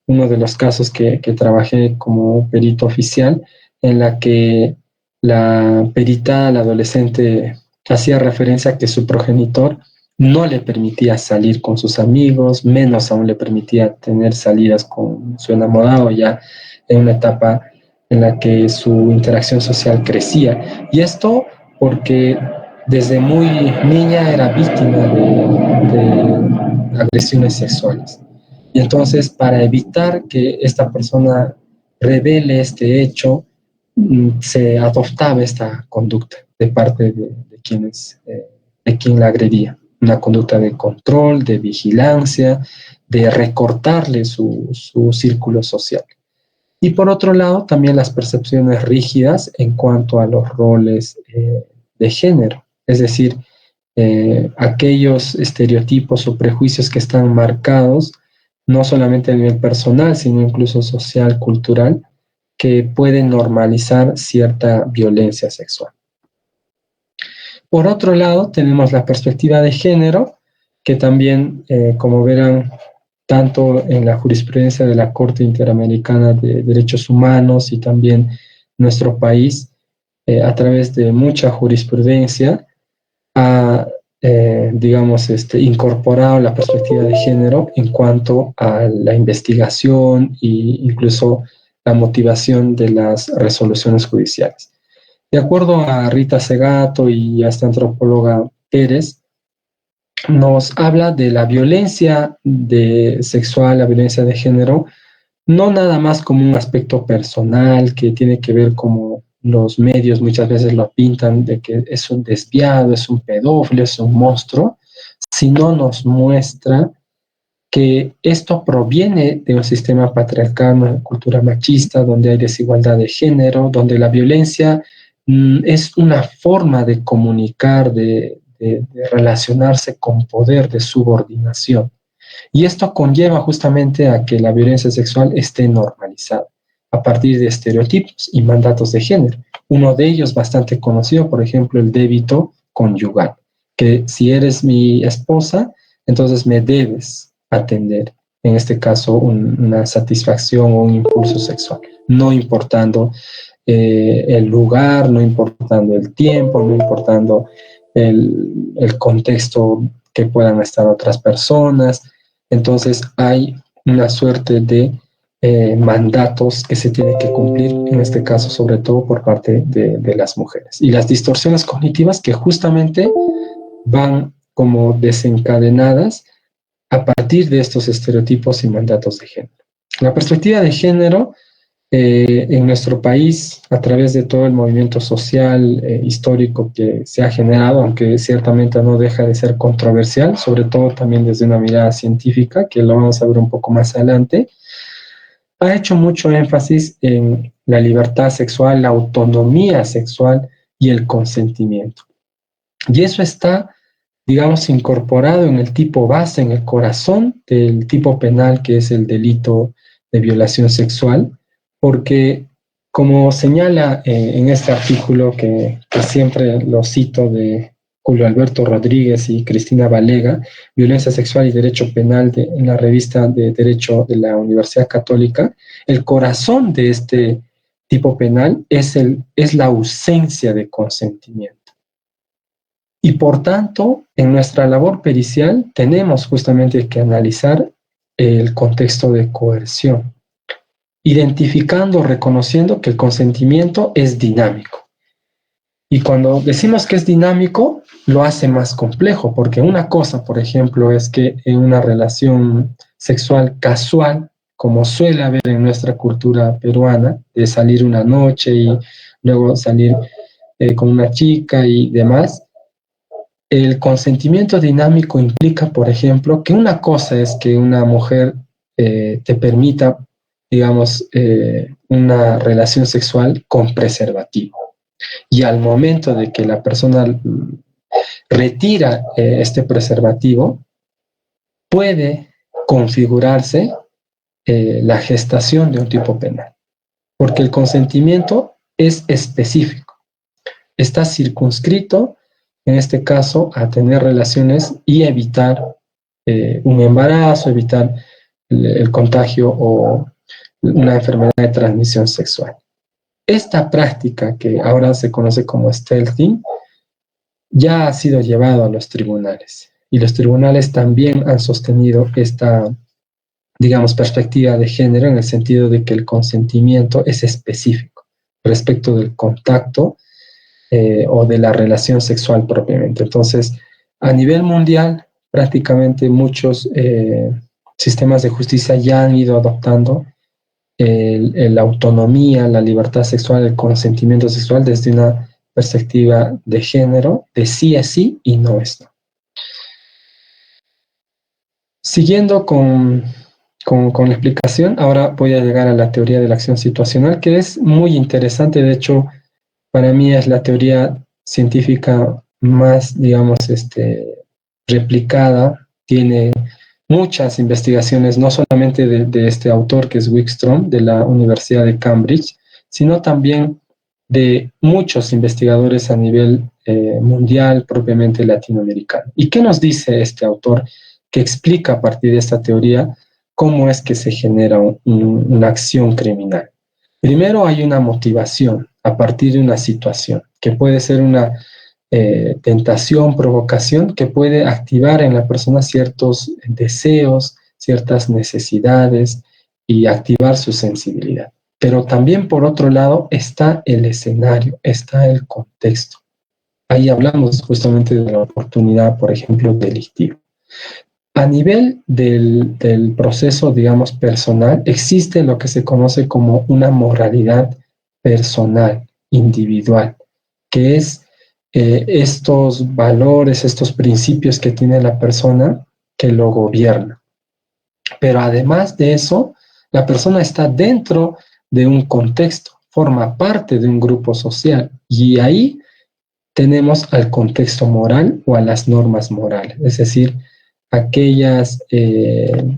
uno de los casos que trabajé como perito oficial, en la que la perita, la adolescente, hacía referencia a que su progenitor no le permitía salir con sus amigos, menos aún le permitía tener salidas con su enamorado, ya en una etapa en la que su interacción social crecía. Y esto porque desde muy niña era víctima de agresiones sexuales. Y entonces, para evitar que esta persona revele este hecho, se adoptaba esta conducta de parte de quien la agredía. Una conducta de control, de vigilancia, de recortarle su círculo social. Y por otro lado, también las percepciones rígidas en cuanto a los roles de género, es decir, aquellos estereotipos o prejuicios que están marcados no solamente a nivel personal, sino incluso social, cultural, que pueden normalizar cierta violencia sexual. Por otro lado, tenemos la perspectiva de género, que también, como verán, tanto en la jurisprudencia de la Corte Interamericana de Derechos Humanos y también nuestro país, a través de mucha jurisprudencia, ha, digamos, incorporado la perspectiva de género en cuanto a la investigación e incluso la motivación de las resoluciones judiciales. De acuerdo a Rita Segato y a esta antropóloga Pérez, nos habla de la violencia sexual, la violencia de género, no nada más como un aspecto personal que tiene que ver como los medios muchas veces lo pintan de que es un desviado, es un pedófilo, es un monstruo, sino nos muestra que esto proviene de un sistema patriarcal, una cultura machista, donde hay desigualdad de género, donde la violencia es una forma de comunicar, de relacionarse con poder, de subordinación. Y esto conlleva justamente a que la violencia sexual esté normalizada a partir de estereotipos y mandatos de género. Uno de ellos bastante conocido, por ejemplo, el débito conyugal, que si eres mi esposa, entonces me debes atender, en este caso una satisfacción o un impulso sexual, no importando el lugar, no importando el tiempo, no importando el contexto que puedan estar otras personas. Entonces hay una suerte de mandatos que se tienen que cumplir, en este caso sobre todo por parte de las mujeres. Y las distorsiones cognitivas que justamente van como desencadenadas a partir de estos estereotipos y mandatos de género. La perspectiva de género en nuestro país, a través de todo el movimiento social histórico que se ha generado, aunque ciertamente no deja de ser controversial, sobre todo también desde una mirada científica, que lo vamos a ver un poco más adelante, ha hecho mucho énfasis en la libertad sexual, la autonomía sexual y el consentimiento. Y eso está, digamos, incorporado en el tipo base, en el corazón del tipo penal, que es el delito de violación sexual, porque como señala en este artículo que siempre lo cito de Julio Alberto Rodríguez y Cristina Valega, Violencia Sexual y Derecho Penal en la revista de Derecho de la Universidad Católica, el corazón de este tipo penal es la ausencia de consentimiento. Y por tanto, en nuestra labor pericial tenemos justamente que analizar el contexto de coerción, identificando, reconociendo que el consentimiento es dinámico. Y cuando decimos que es dinámico, lo hace más complejo, porque una cosa, por ejemplo, es que en una relación sexual casual, como suele haber en nuestra cultura peruana, de salir una noche y luego salir con una chica y demás, el consentimiento dinámico implica, por ejemplo, que una cosa es que una mujer te permita, digamos, una relación sexual con preservativo. Y al momento de que la persona retira este preservativo, puede configurarse la gestación de un tipo penal, porque el consentimiento es específico, está circunscrito, en este caso, a tener relaciones y evitar un embarazo, evitar el contagio o una enfermedad de transmisión sexual. Esta práctica, que ahora se conoce como stealthing, ya ha sido llevado a los tribunales. Y los tribunales también han sostenido esta, digamos, perspectiva de género en el sentido de que el consentimiento es específico respecto del contacto o de la relación sexual propiamente. Entonces, a nivel mundial, prácticamente muchos sistemas de justicia ya han ido adoptando la autonomía, la libertad sexual, el consentimiento sexual desde una perspectiva de género, de sí es sí y no es no. Siguiendo con la explicación, ahora voy a llegar a la teoría de la acción situacional, que es muy interesante. De hecho, para mí es la teoría científica más, digamos, replicada. Tiene muchas investigaciones, no solamente de este autor que es Wikström, de la Universidad de Cambridge, sino también de muchos investigadores a nivel mundial, propiamente latinoamericano. ¿Y qué nos dice este autor que explica a partir de esta teoría cómo es que se genera una acción criminal? Primero hay una motivación a partir de una situación, que puede ser una tentación, provocación, que puede activar en la persona ciertos deseos, ciertas necesidades y activar su sensibilidad. Pero también por otro lado está el escenario, está el contexto. Ahí hablamos justamente de la oportunidad, por ejemplo, delictiva. A nivel del proceso, digamos, personal, existe lo que se conoce como una moralidad personal, individual, que es estos valores, estos principios que tiene la persona que lo gobierna. Pero además de eso, la persona está dentro de un contexto, forma parte de un grupo social y ahí tenemos al contexto moral o a las normas morales, es decir,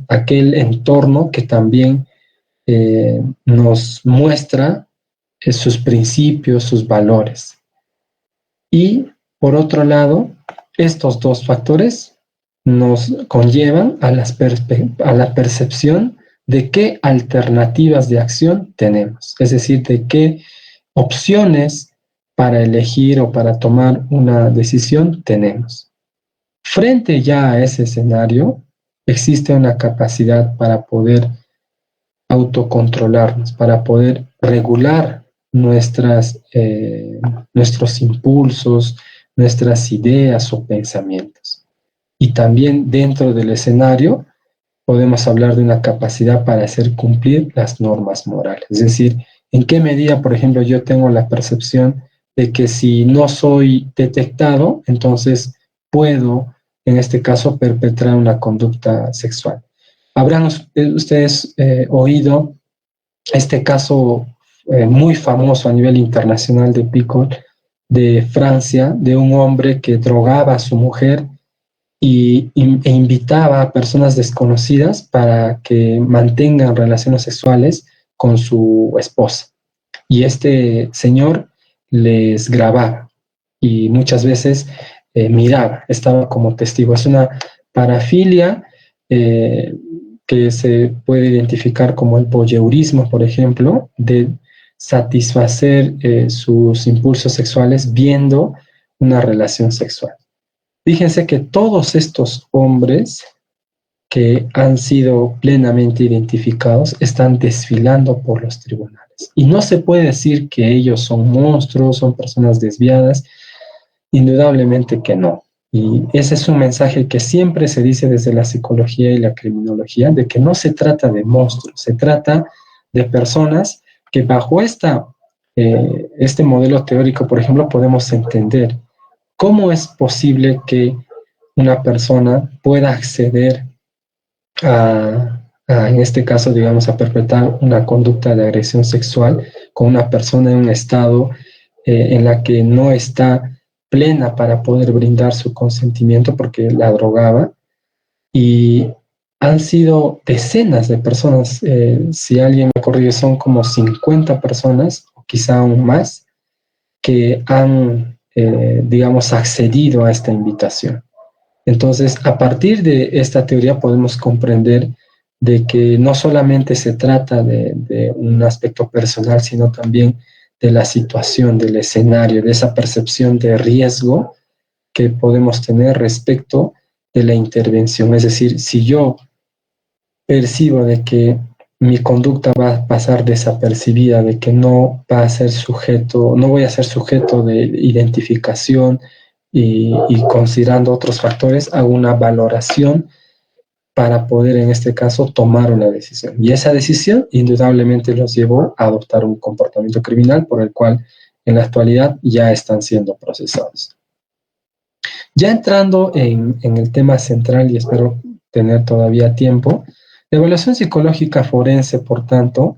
aquel entorno que también nos muestra sus principios, sus valores. Y por otro lado, estos dos factores nos conllevan a la percepción de qué alternativas de acción tenemos, es decir, de qué opciones para elegir o para tomar una decisión tenemos. Frente ya a ese escenario, existe una capacidad para poder autocontrolarnos, para poder regular nuestros impulsos, nuestras ideas o pensamientos. Y también dentro del escenario podemos hablar de una capacidad para hacer cumplir las normas morales. Es decir, en qué medida, por ejemplo, yo tengo la percepción de que si no soy detectado, entonces puedo, en este caso, perpetrar una conducta sexual. Habrán ustedes oído este caso muy famoso a nivel internacional de Picot, de Francia, de un hombre que drogaba a su mujer e invitaba a personas desconocidas para que mantengan relaciones sexuales con su esposa. Y este señor les grababa y muchas veces miraba, estaba como testigo. Es una parafilia que se puede identificar como el voyeurismo, por ejemplo, de satisfacer sus impulsos sexuales viendo una relación sexual. Fíjense que todos estos hombres que han sido plenamente identificados están desfilando por los tribunales. Y no se puede decir que ellos son monstruos, son personas desviadas, indudablemente que no. Y ese es un mensaje que siempre se dice desde la psicología y la criminología, de que no se trata de monstruos, se trata de personas que bajo este modelo teórico, por ejemplo, podemos entender cómo es posible que una persona pueda acceder en este caso, digamos, a perpetrar una conducta de agresión sexual con una persona en un estado en la que no está plena para poder brindar su consentimiento porque la drogaba. Y han sido decenas de personas, si alguien me corrige, son como 50 personas, o quizá aún más, que han, digamos, accedido a esta invitación. Entonces, a partir de esta teoría podemos comprender de que no solamente se trata de un aspecto personal, sino también de la situación, del escenario, de esa percepción de riesgo que podemos tener respecto de la intervención. Es decir, si yo percibo de que mi conducta va a pasar desapercibida, de que no va a ser sujeto, no voy a ser sujeto de identificación y considerando otros factores, hago una valoración para poder, en este caso, tomar una decisión. Y esa decisión indudablemente los llevó a adoptar un comportamiento criminal por el cual en la actualidad ya están siendo procesados. Ya entrando en el tema central, y espero tener todavía tiempo, la evaluación psicológica forense, por tanto,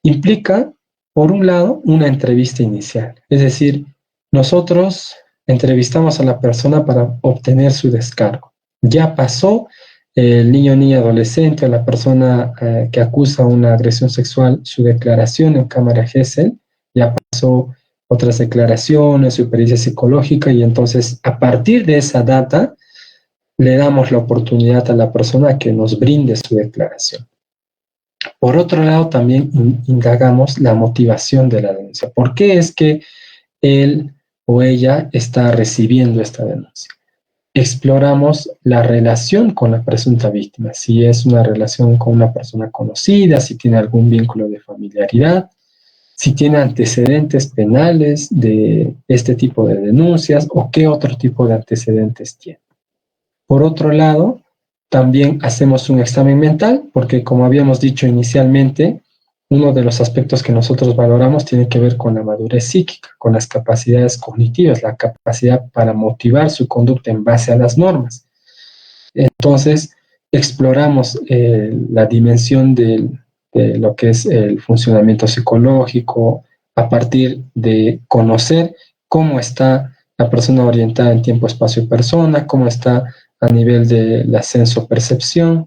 implica, por un lado, una entrevista inicial. Es decir, nosotros entrevistamos a la persona para obtener su descargo. Ya pasó el niño, niña, adolescente, o la persona que acusa una agresión sexual, su declaración en cámara Gesell, ya pasó otras declaraciones, su pericia psicológica, y entonces a partir de esa data le damos la oportunidad a la persona que nos brinde su declaración. Por otro lado, también indagamos la motivación de la denuncia. ¿Por qué es que él o ella está recibiendo esta denuncia? Exploramos la relación con la presunta víctima, si es una relación con una persona conocida, si tiene algún vínculo de familiaridad, si tiene antecedentes penales de este tipo de denuncias o qué otro tipo de antecedentes tiene. Por otro lado, también hacemos un examen mental, porque como habíamos dicho inicialmente, uno de los aspectos que nosotros valoramos tiene que ver con la madurez psíquica, con las capacidades cognitivas, la capacidad para motivar su conducta en base a las normas. Entonces, exploramos la dimensión de lo que es el funcionamiento psicológico a partir de conocer cómo está la persona orientada en tiempo, espacio y persona, cómo está a nivel de la senso-percepción,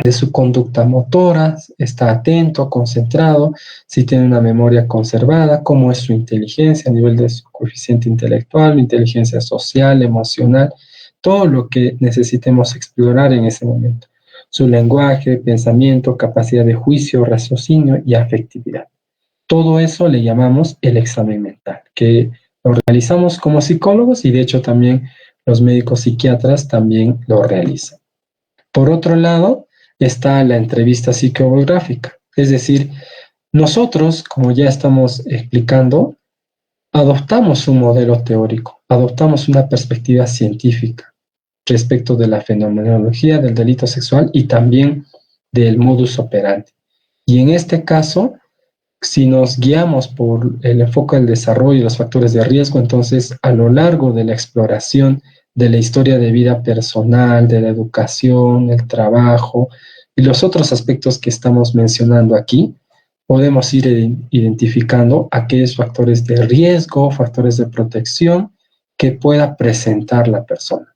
de su conducta motora, está atento, concentrado, si tiene una memoria conservada, cómo es su inteligencia a nivel de su coeficiente intelectual, inteligencia social, emocional, todo lo que necesitemos explorar en ese momento. Su lenguaje, pensamiento, capacidad de juicio, raciocinio y afectividad. Todo eso le llamamos el examen mental, que lo realizamos como psicólogos y de hecho también los médicos psiquiatras también lo realizan. Por otro lado, está la entrevista psicobiográfica, es decir, nosotros, como ya estamos explicando, adoptamos un modelo teórico, adoptamos una perspectiva científica respecto de la fenomenología del delito sexual y también del modus operandi. Y en este caso, si nos guiamos por el enfoque del desarrollo y los factores de riesgo, entonces a lo largo de la exploración de la historia de vida personal, de la educación, el trabajo y los otros aspectos que estamos mencionando aquí, podemos ir identificando aquellos factores de riesgo, factores de protección que pueda presentar la persona.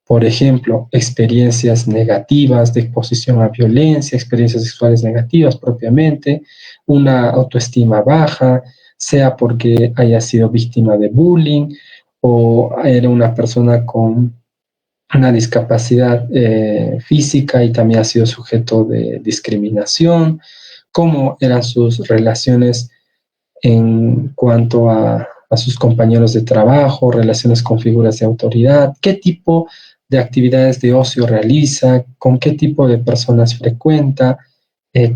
Por ejemplo, experiencias negativas de exposición a violencia, experiencias sexuales negativas propiamente, una autoestima baja, sea porque haya sido víctima de bullying o era una persona con una discapacidad física y también ha sido sujeto de discriminación, cómo eran sus relaciones en cuanto a sus compañeros de trabajo, relaciones con figuras de autoridad, qué tipo de actividades de ocio realiza, con qué tipo de personas frecuenta.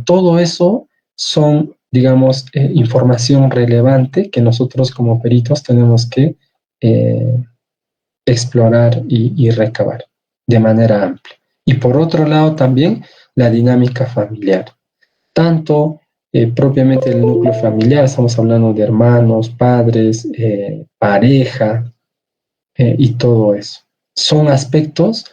Todo eso son, digamos, información relevante que nosotros como peritos tenemos que explorar y recabar de manera amplia. Y por otro lado también la dinámica familiar. Tanto propiamente el núcleo familiar, estamos hablando de hermanos, padres, pareja y todo eso. Son aspectos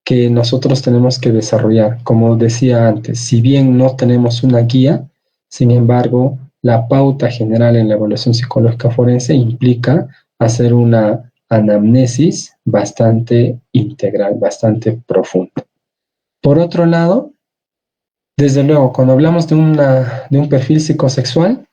que nosotros tenemos que desarrollar. Como decía antes, si bien no tenemos una guía, sin embargo, la pauta general en la evaluación psicológica forense implica hacer una anamnesis bastante integral, bastante profunda. Por otro lado, desde luego, cuando hablamos de un perfil psicosexual,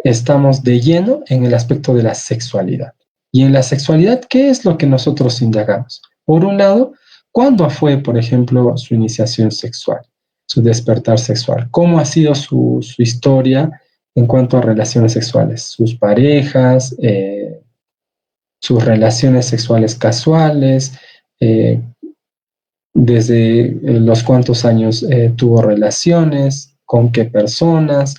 estamos de lleno en el aspecto de la sexualidad. Y en la sexualidad, ¿qué es lo que nosotros indagamos? Por un lado, ¿cuándo fue, por ejemplo, su iniciación sexual, su despertar sexual? ¿Cómo ha sido su historia en cuanto a relaciones sexuales? Sus parejas, sus relaciones sexuales casuales, desde los cuántos años tuvo relaciones, con qué personas.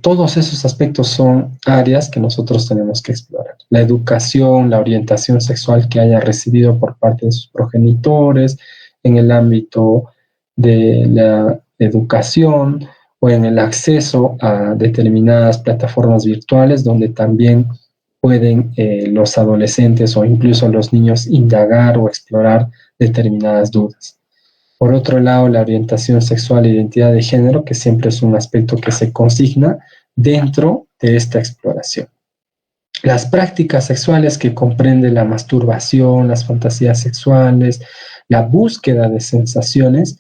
Todos esos aspectos son áreas que nosotros tenemos que explorar. La educación, la orientación sexual que haya recibido por parte de sus progenitores, en el ámbito de la educación o en el acceso a determinadas plataformas virtuales donde también pueden los adolescentes o incluso los niños indagar o explorar determinadas dudas. Por otro lado, la orientación sexual e identidad de género, que siempre es un aspecto que se consigna dentro de esta exploración. Las prácticas sexuales que comprende la masturbación, las fantasías sexuales, la búsqueda de sensaciones,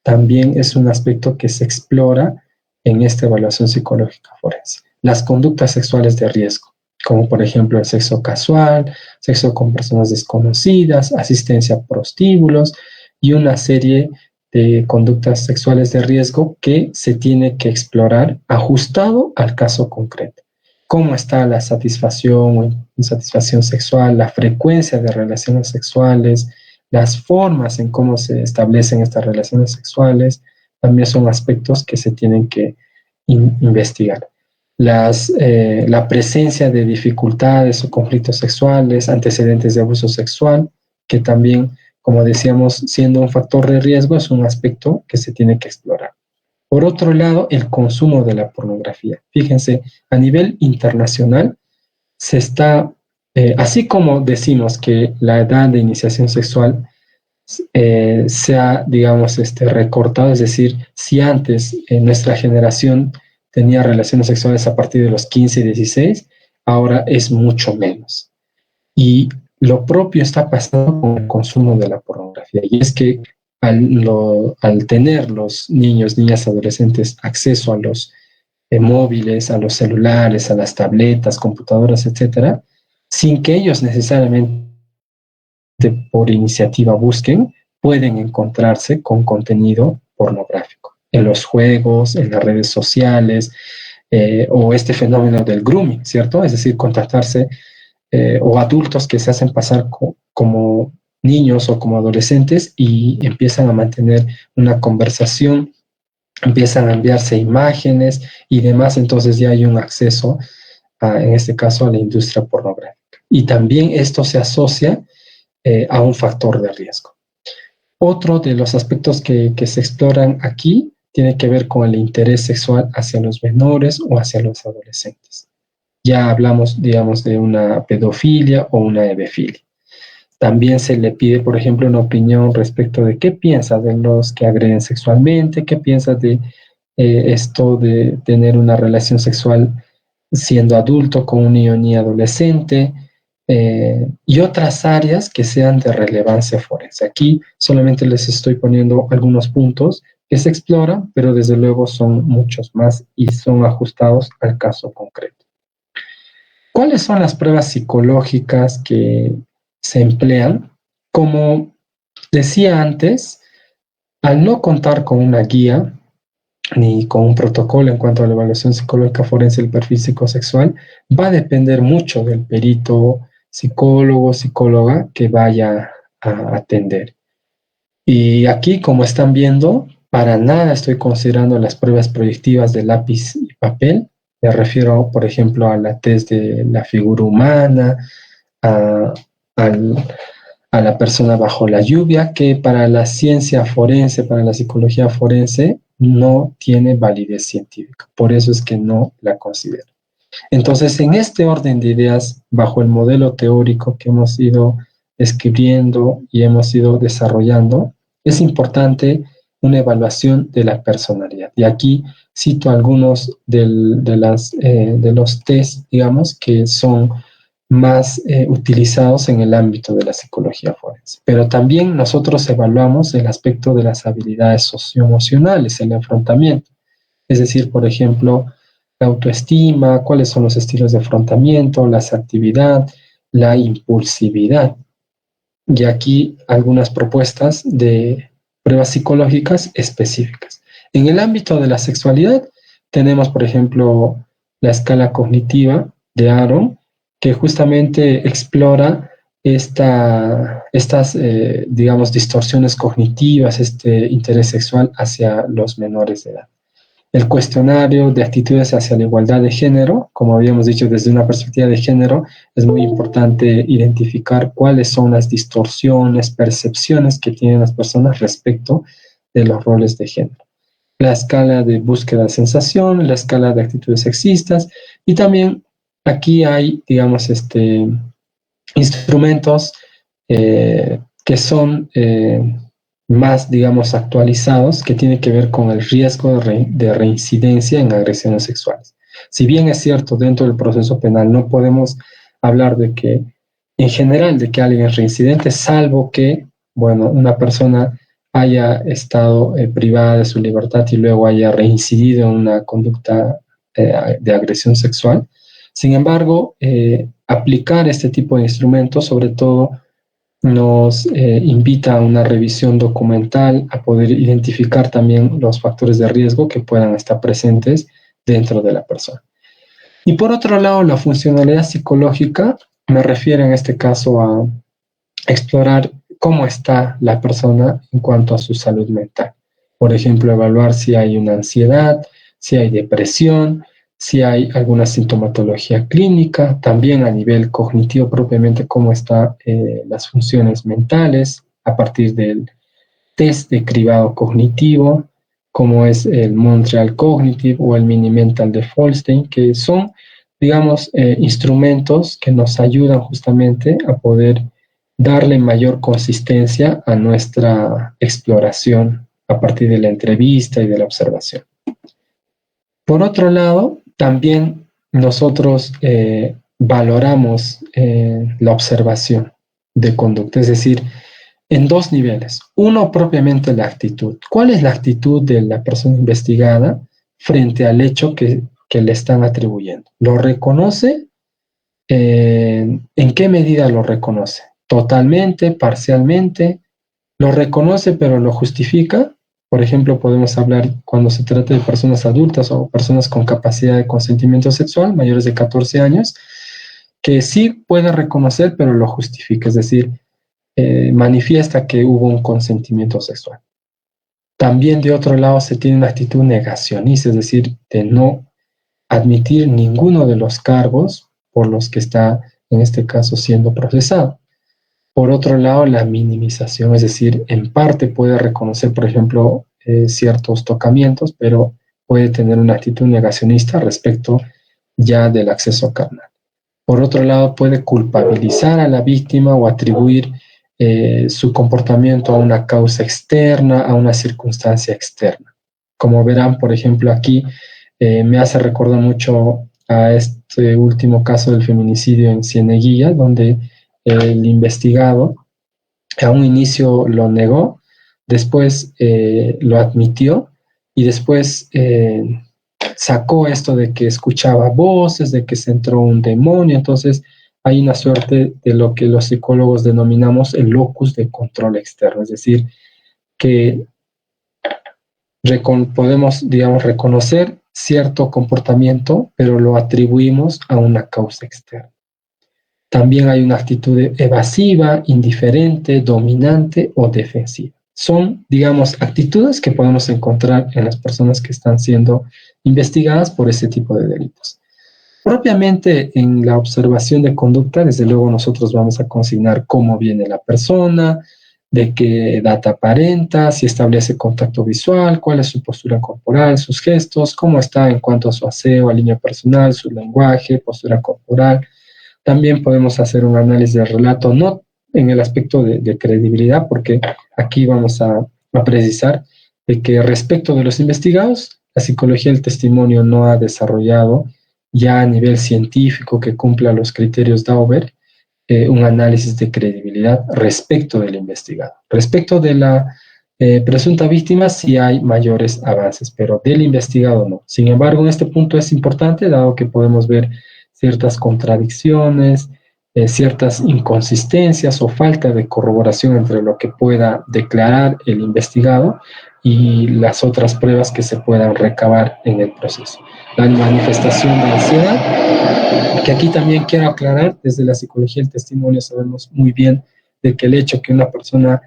también es un aspecto que se explora en esta evaluación psicológica forense. Las conductas sexuales de riesgo, como por ejemplo el sexo casual, sexo con personas desconocidas, asistencia a prostíbulos y una serie de conductas sexuales de riesgo que se tiene que explorar ajustado al caso concreto. Cómo está la satisfacción o insatisfacción sexual, la frecuencia de relaciones sexuales, las formas en cómo se establecen estas relaciones sexuales, también son aspectos que se tienen que investigar. La presencia de dificultades o conflictos sexuales, antecedentes de abuso sexual, que también, como decíamos, siendo un factor de riesgo, es un aspecto que se tiene que explorar. Por otro lado, el consumo de la pornografía. Fíjense, a nivel internacional se está, así como decimos que la edad de iniciación sexual se ha, digamos, recortado, es decir, si antes nuestra generación tenía relaciones sexuales a partir de los 15 y 16, ahora es mucho menos. Y lo propio está pasando con el consumo de la pornografía. Y es que al tener los niños, niñas, adolescentes acceso a los móviles, a los celulares, a las tabletas, computadoras, etcétera, sin que ellos necesariamente por iniciativa busquen, pueden encontrarse con contenido pornográfico en los juegos, en las redes sociales, o este fenómeno del grooming, ¿cierto? Es decir, contactarse o adultos que se hacen pasar como niños o como adolescentes y empiezan a mantener una conversación, empiezan a enviarse imágenes y demás, entonces ya hay un acceso, en este caso, a la industria pornográfica. Y también esto se asocia a un factor de riesgo. Otro de los aspectos que se exploran aquí tiene que ver con el interés sexual hacia los menores o hacia los adolescentes. Ya hablamos, digamos, de una pedofilia o una hebefilia. También se le pide, por ejemplo, una opinión respecto de qué piensa de los que agreden sexualmente, qué piensa de esto de tener una relación sexual siendo adulto con un niño ni adolescente, y otras áreas que sean de relevancia forense. Aquí solamente les estoy poniendo algunos puntos que se exploran, pero desde luego son muchos más y son ajustados al caso concreto. ¿Cuáles son las pruebas psicológicas que se emplean? Como decía antes, al no contar con una guía ni con un protocolo en cuanto a la evaluación psicológica forense del perfil psicosexual, va a depender mucho del perito, psicólogo, psicóloga que vaya a atender. Y aquí, como están viendo, para nada estoy considerando las pruebas proyectivas de lápiz y papel. Me refiero, por ejemplo, a la test de la figura humana, a, a la persona bajo la lluvia, que para la ciencia forense, para la psicología forense, no tiene validez científica. Por eso es que no la considero. Entonces, en este orden de ideas, bajo el modelo teórico que hemos ido escribiendo y hemos ido desarrollando, es importante una evaluación de la personalidad. Y aquí cito algunos de los test, digamos, que son más utilizados en el ámbito de la psicología forense. Pero también nosotros evaluamos el aspecto de las habilidades socioemocionales, el afrontamiento. Es decir, por ejemplo, la autoestima, cuáles son los estilos de afrontamiento, la asertividad, la impulsividad. Y aquí algunas propuestas de pruebas psicológicas específicas. En el ámbito de la sexualidad tenemos, por ejemplo, la escala cognitiva de Aaron, que justamente explora estas, digamos, distorsiones cognitivas, este interés sexual hacia los menores de edad. El cuestionario de actitudes hacia la igualdad de género, como habíamos dicho, desde una perspectiva de género, es muy importante identificar cuáles son las distorsiones, percepciones que tienen las personas respecto de los roles de género. La escala de búsqueda de sensación, la escala de actitudes sexistas, y también aquí hay, digamos, instrumentos que son más, digamos, actualizados, que tienen que ver con el riesgo de reincidencia en agresiones sexuales. Si bien es cierto, dentro del proceso penal no podemos hablar de que, en general, de que alguien es reincidente, salvo que, bueno, una persona haya estado privada de su libertad y luego haya reincidido en una conducta de agresión sexual. Sin embargo, aplicar este tipo de instrumentos, sobre todo nos invita a una revisión documental, a poder identificar también los factores de riesgo que puedan estar presentes dentro de la persona. Y por otro lado, la funcionalidad psicológica me refiere en este caso a explorar cómo está la persona en cuanto a su salud mental. Por ejemplo, evaluar si hay una ansiedad, si hay depresión, si hay alguna sintomatología clínica, también a nivel cognitivo propiamente cómo están las funciones mentales a partir del test de cribado cognitivo, como es el Montreal Cognitive o el Mini Mental de Folstein, que son, digamos, instrumentos que nos ayudan justamente a poder darle mayor consistencia a nuestra exploración a partir de la entrevista y de la observación. Por otro lado, también nosotros valoramos la observación de conducta, es decir, en dos niveles. Uno, propiamente la actitud. ¿Cuál es la actitud de la persona investigada frente al hecho que le están atribuyendo? ¿Lo reconoce? ¿En qué medida lo reconoce? ¿Totalmente? ¿Parcialmente? ¿Lo reconoce pero lo justifica? Por ejemplo, podemos hablar cuando se trata de personas adultas o personas con capacidad de consentimiento sexual, mayores de 14 años, que sí puede reconocer pero lo justifica, es decir, manifiesta que hubo un consentimiento sexual. También de otro lado se tiene una actitud negacionista, es decir, de no admitir ninguno de los cargos por los que está, en este caso, siendo procesado. Por otro lado, la minimización, es decir, en parte puede reconocer, por ejemplo, ciertos tocamientos, pero puede tener una actitud negacionista respecto ya del acceso carnal. Por otro lado, puede culpabilizar a la víctima o atribuir su comportamiento a una causa externa, a una circunstancia externa. Como verán, por ejemplo, aquí me hace recordar mucho a este último caso del feminicidio en Cieneguilla, donde el investigado a un inicio lo negó, después lo admitió y después sacó esto de que escuchaba voces, de que se entró un demonio. Entonces hay una suerte de lo que los psicólogos denominamos el locus de control externo, es decir, que podemos, digamos, reconocer cierto comportamiento, pero lo atribuimos a una causa externa. También hay una actitud evasiva, indiferente, dominante o defensiva. Son, digamos, actitudes que podemos encontrar en las personas que están siendo investigadas por ese tipo de delitos. Propiamente en la observación de conducta, desde luego nosotros vamos a consignar cómo viene la persona, de qué edad aparenta, si establece contacto visual, cuál es su postura corporal, sus gestos, cómo está en cuanto a su aseo, línea personal, su lenguaje, postura corporal. También podemos hacer un análisis del relato, no en el aspecto de credibilidad, porque aquí vamos a precisar de que respecto de los investigados, la psicología del testimonio no ha desarrollado ya a nivel científico que cumpla los criterios Dauber, un análisis de credibilidad respecto del investigado. Respecto de la presunta víctima sí hay mayores avances, pero del investigado no. Sin embargo, en este punto es importante, dado que podemos ver ciertas contradicciones, ciertas inconsistencias o falta de corroboración entre lo que pueda declarar el investigado y las otras pruebas que se puedan recabar en el proceso. La manifestación de ansiedad, que aquí también quiero aclarar, desde la psicología del testimonio sabemos muy bien de que el hecho que una persona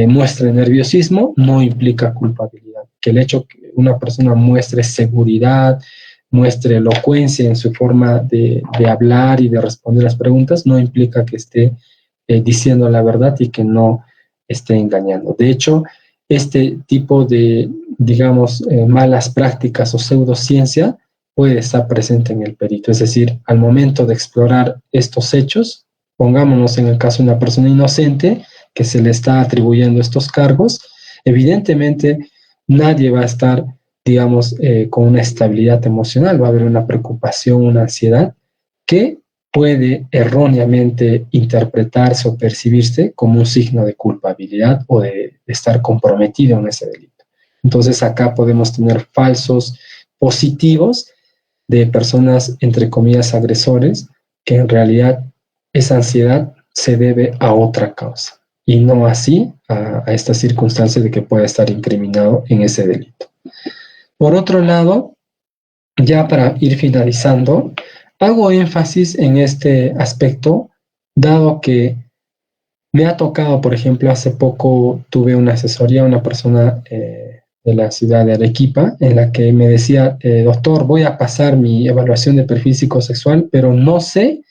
muestre nerviosismo no implica culpabilidad, que el hecho que una persona muestre seguridad, muestre elocuencia en su forma de hablar y de responder las preguntas, no implica que esté diciendo la verdad y que no esté engañando. De hecho, este tipo de, digamos, malas prácticas o pseudociencia puede estar presente en el perito. Es decir, al momento de explorar estos hechos, pongámonos en el caso de una persona inocente que se le está atribuyendo estos cargos, evidentemente nadie va a estar, digamos, con una estabilidad emocional, va a haber una preocupación, una ansiedad que puede erróneamente interpretarse o percibirse como un signo de culpabilidad o de estar comprometido en ese delito. Entonces acá podemos tener falsos positivos de personas, entre comillas, agresores, que en realidad esa ansiedad se debe a otra causa y no así a esta circunstancia de que pueda estar incriminado en ese delito. Por otro lado, ya para ir finalizando, hago énfasis en este aspecto, dado que me ha tocado, por ejemplo, hace poco tuve una asesoría a una persona de la ciudad de Arequipa, en la que me decía, doctor, voy a pasar mi evaluación de perfil psicosexual, pero no sé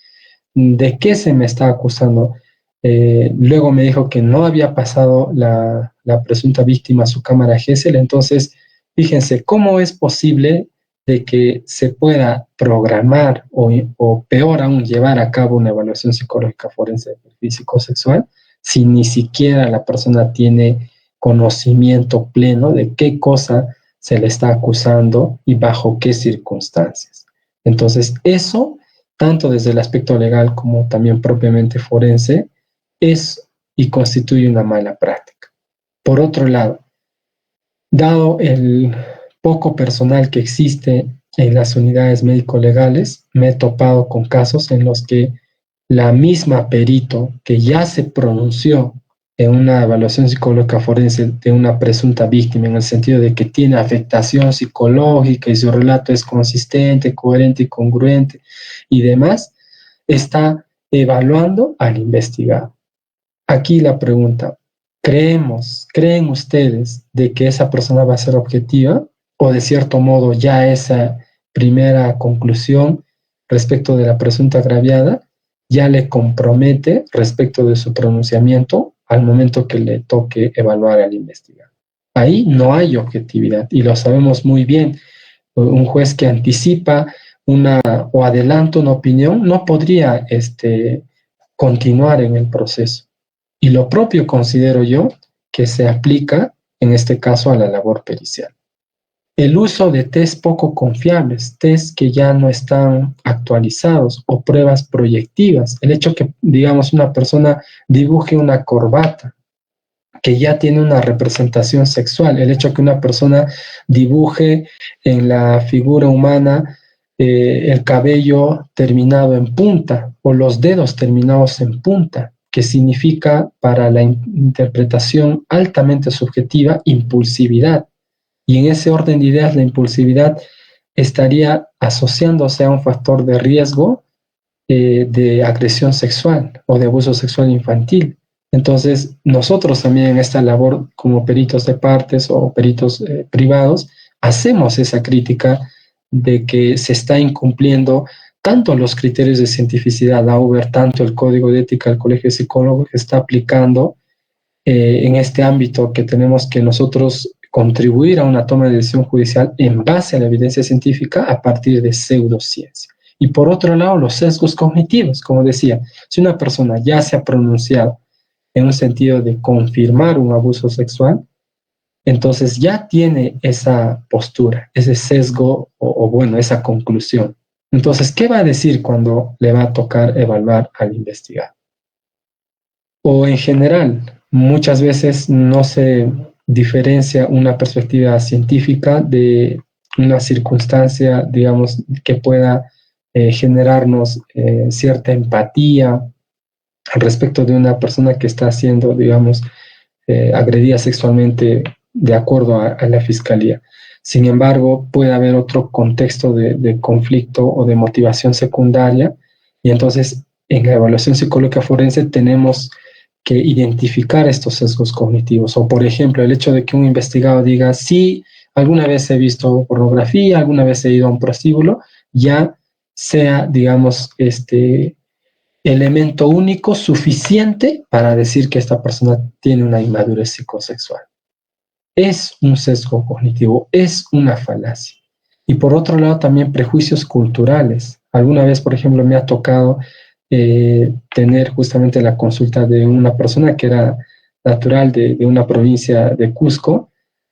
de qué se me está acusando. Luego me dijo que no había pasado la presunta víctima a su cámara GESEL. Entonces, fíjense, ¿cómo es posible de que se pueda programar o peor aún llevar a cabo una evaluación psicológica forense de perfil psicosexual si ni siquiera la persona tiene conocimiento pleno de qué cosa se le está acusando y bajo qué circunstancias? Entonces, eso, tanto desde el aspecto legal como también propiamente forense, es y constituye una mala práctica. Por otro lado, dado el poco personal que existe en las unidades médico-legales, me he topado con casos en los que la misma perito que ya se pronunció en una evaluación psicológica forense de una presunta víctima, en el sentido de que tiene afectación psicológica y su relato es consistente, coherente y congruente y demás, está evaluando al investigado. Aquí la pregunta, ¿creen ustedes de que esa persona va a ser objetiva o de cierto modo ya esa primera conclusión respecto de la presunta agraviada ya le compromete respecto de su pronunciamiento al momento que le toque evaluar al investigado? Ahí no hay objetividad y lo sabemos muy bien. Un juez que anticipa o adelanta una opinión no podría continuar en el proceso. Y lo propio considero yo que se aplica en este caso a la labor pericial. El uso de test poco confiables, test que ya no están actualizados o pruebas proyectivas. El hecho que, digamos, una persona dibuje una corbata que ya tiene una representación sexual. El hecho que una persona dibuje en la figura humana el cabello terminado en punta o los dedos terminados en punta, que significa para la interpretación altamente subjetiva impulsividad. Y en ese orden de ideas, la impulsividad estaría asociándose a un factor de riesgo de agresión sexual o de abuso sexual infantil. Entonces, nosotros también en esta labor como peritos de partes o peritos privados, hacemos esa crítica de que se está incumpliendo tanto los criterios de cientificidad, la UBER, tanto el Código de Ética del Colegio de Psicólogos, que está aplicando en este ámbito que tenemos que nosotros contribuir a una toma de decisión judicial en base a la evidencia científica a partir de pseudociencia. Y por otro lado, los sesgos cognitivos, como decía, si una persona ya se ha pronunciado en un sentido de confirmar un abuso sexual, entonces ya tiene esa postura, ese sesgo o bueno, esa conclusión. Entonces, ¿qué va a decir cuando le va a tocar evaluar al investigado? O en general, muchas veces no se diferencia una perspectiva científica de una circunstancia, digamos, que pueda generarnos cierta empatía respecto de una persona que está siendo, digamos, agredida sexualmente de acuerdo a la fiscalía. Sin embargo, puede haber otro contexto de conflicto o de motivación secundaria, y entonces en la evaluación psicológica forense tenemos que identificar estos sesgos cognitivos. O, por ejemplo, el hecho de que un investigado diga, sí, alguna vez he visto pornografía, alguna vez he ido a un prostíbulo, ya sea, digamos, elemento único suficiente para decir que esta persona tiene una inmadurez psicosexual. Es un sesgo cognitivo, es una falacia. Y por otro lado, también prejuicios culturales. Alguna vez, por ejemplo, me ha tocado tener justamente la consulta de una persona que era natural de una provincia de Cusco,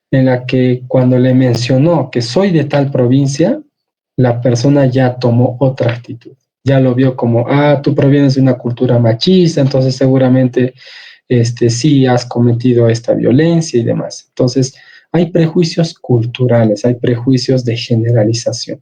en la que cuando le mencionó que soy de tal provincia, la persona ya tomó otra actitud. Ya lo vio como, tú provienes de una cultura machista, entonces seguramente sí has cometido esta violencia y demás. Entonces, hay prejuicios culturales, hay prejuicios de generalización.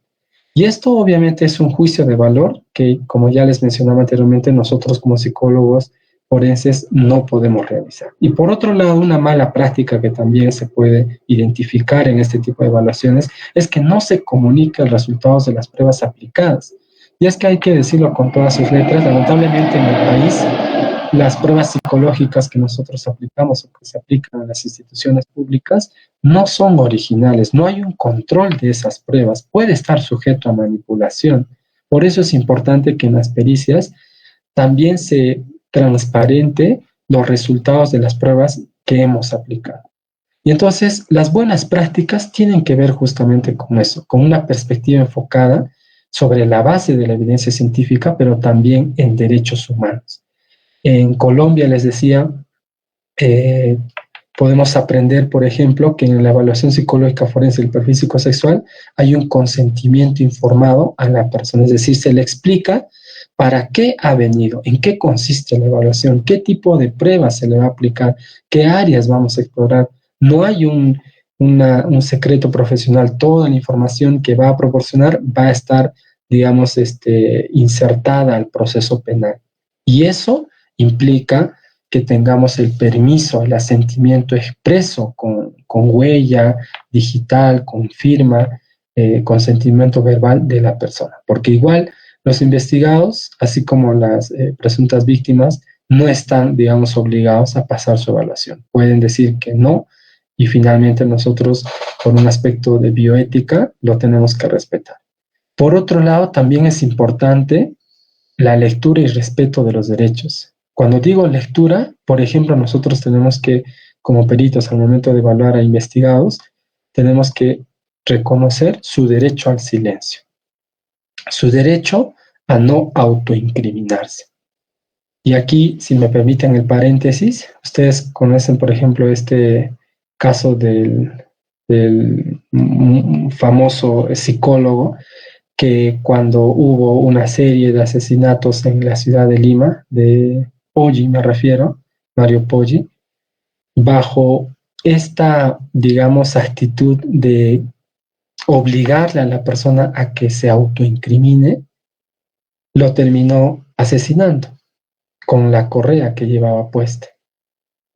Y esto obviamente es un juicio de valor que, como ya les mencionaba anteriormente, nosotros como psicólogos forenses no podemos realizar. Y por otro lado, una mala práctica que también se puede identificar en este tipo de evaluaciones es que no se comunican los resultados de las pruebas aplicadas. Y es que hay que decirlo con todas sus letras, lamentablemente en el país las pruebas psicológicas que nosotros aplicamos o que se aplican en las instituciones públicas no son originales, no hay un control de esas pruebas, puede estar sujeto a manipulación. Por eso es importante que en las pericias también se transparente los resultados de las pruebas que hemos aplicado. Y entonces las buenas prácticas tienen que ver justamente con eso, con una perspectiva enfocada sobre la base de la evidencia científica, pero también en derechos humanos. En Colombia, les decía, podemos aprender, por ejemplo, que en la evaluación psicológica forense del perfil psicosexual hay un consentimiento informado a la persona, es decir, se le explica para qué ha venido, en qué consiste la evaluación, qué tipo de pruebas se le va a aplicar, qué áreas vamos a explorar. No hay un secreto profesional, toda la información que va a proporcionar va a estar, digamos, insertada al proceso penal. Y eso implica que tengamos el permiso, el asentimiento expreso con huella digital, con firma, consentimiento verbal de la persona. Porque igual los investigados, así como las presuntas víctimas, no están, digamos, obligados a pasar su evaluación. Pueden decir que no y finalmente nosotros, por un aspecto de bioética, lo tenemos que respetar. Por otro lado, también es importante la lectura y respeto de los derechos. Cuando digo lectura, por ejemplo, nosotros tenemos que, como peritos, al momento de evaluar a investigados, tenemos que reconocer su derecho al silencio, su derecho a no autoincriminarse. Y aquí, si me permiten el paréntesis, ustedes conocen, por ejemplo, este caso del famoso psicólogo que cuando hubo una serie de asesinatos en la ciudad de Lima, de Poggi me refiero, Mario Poggi, bajo esta, digamos, actitud de obligarle a la persona a que se autoincrimine, lo terminó asesinando con la correa que llevaba puesta.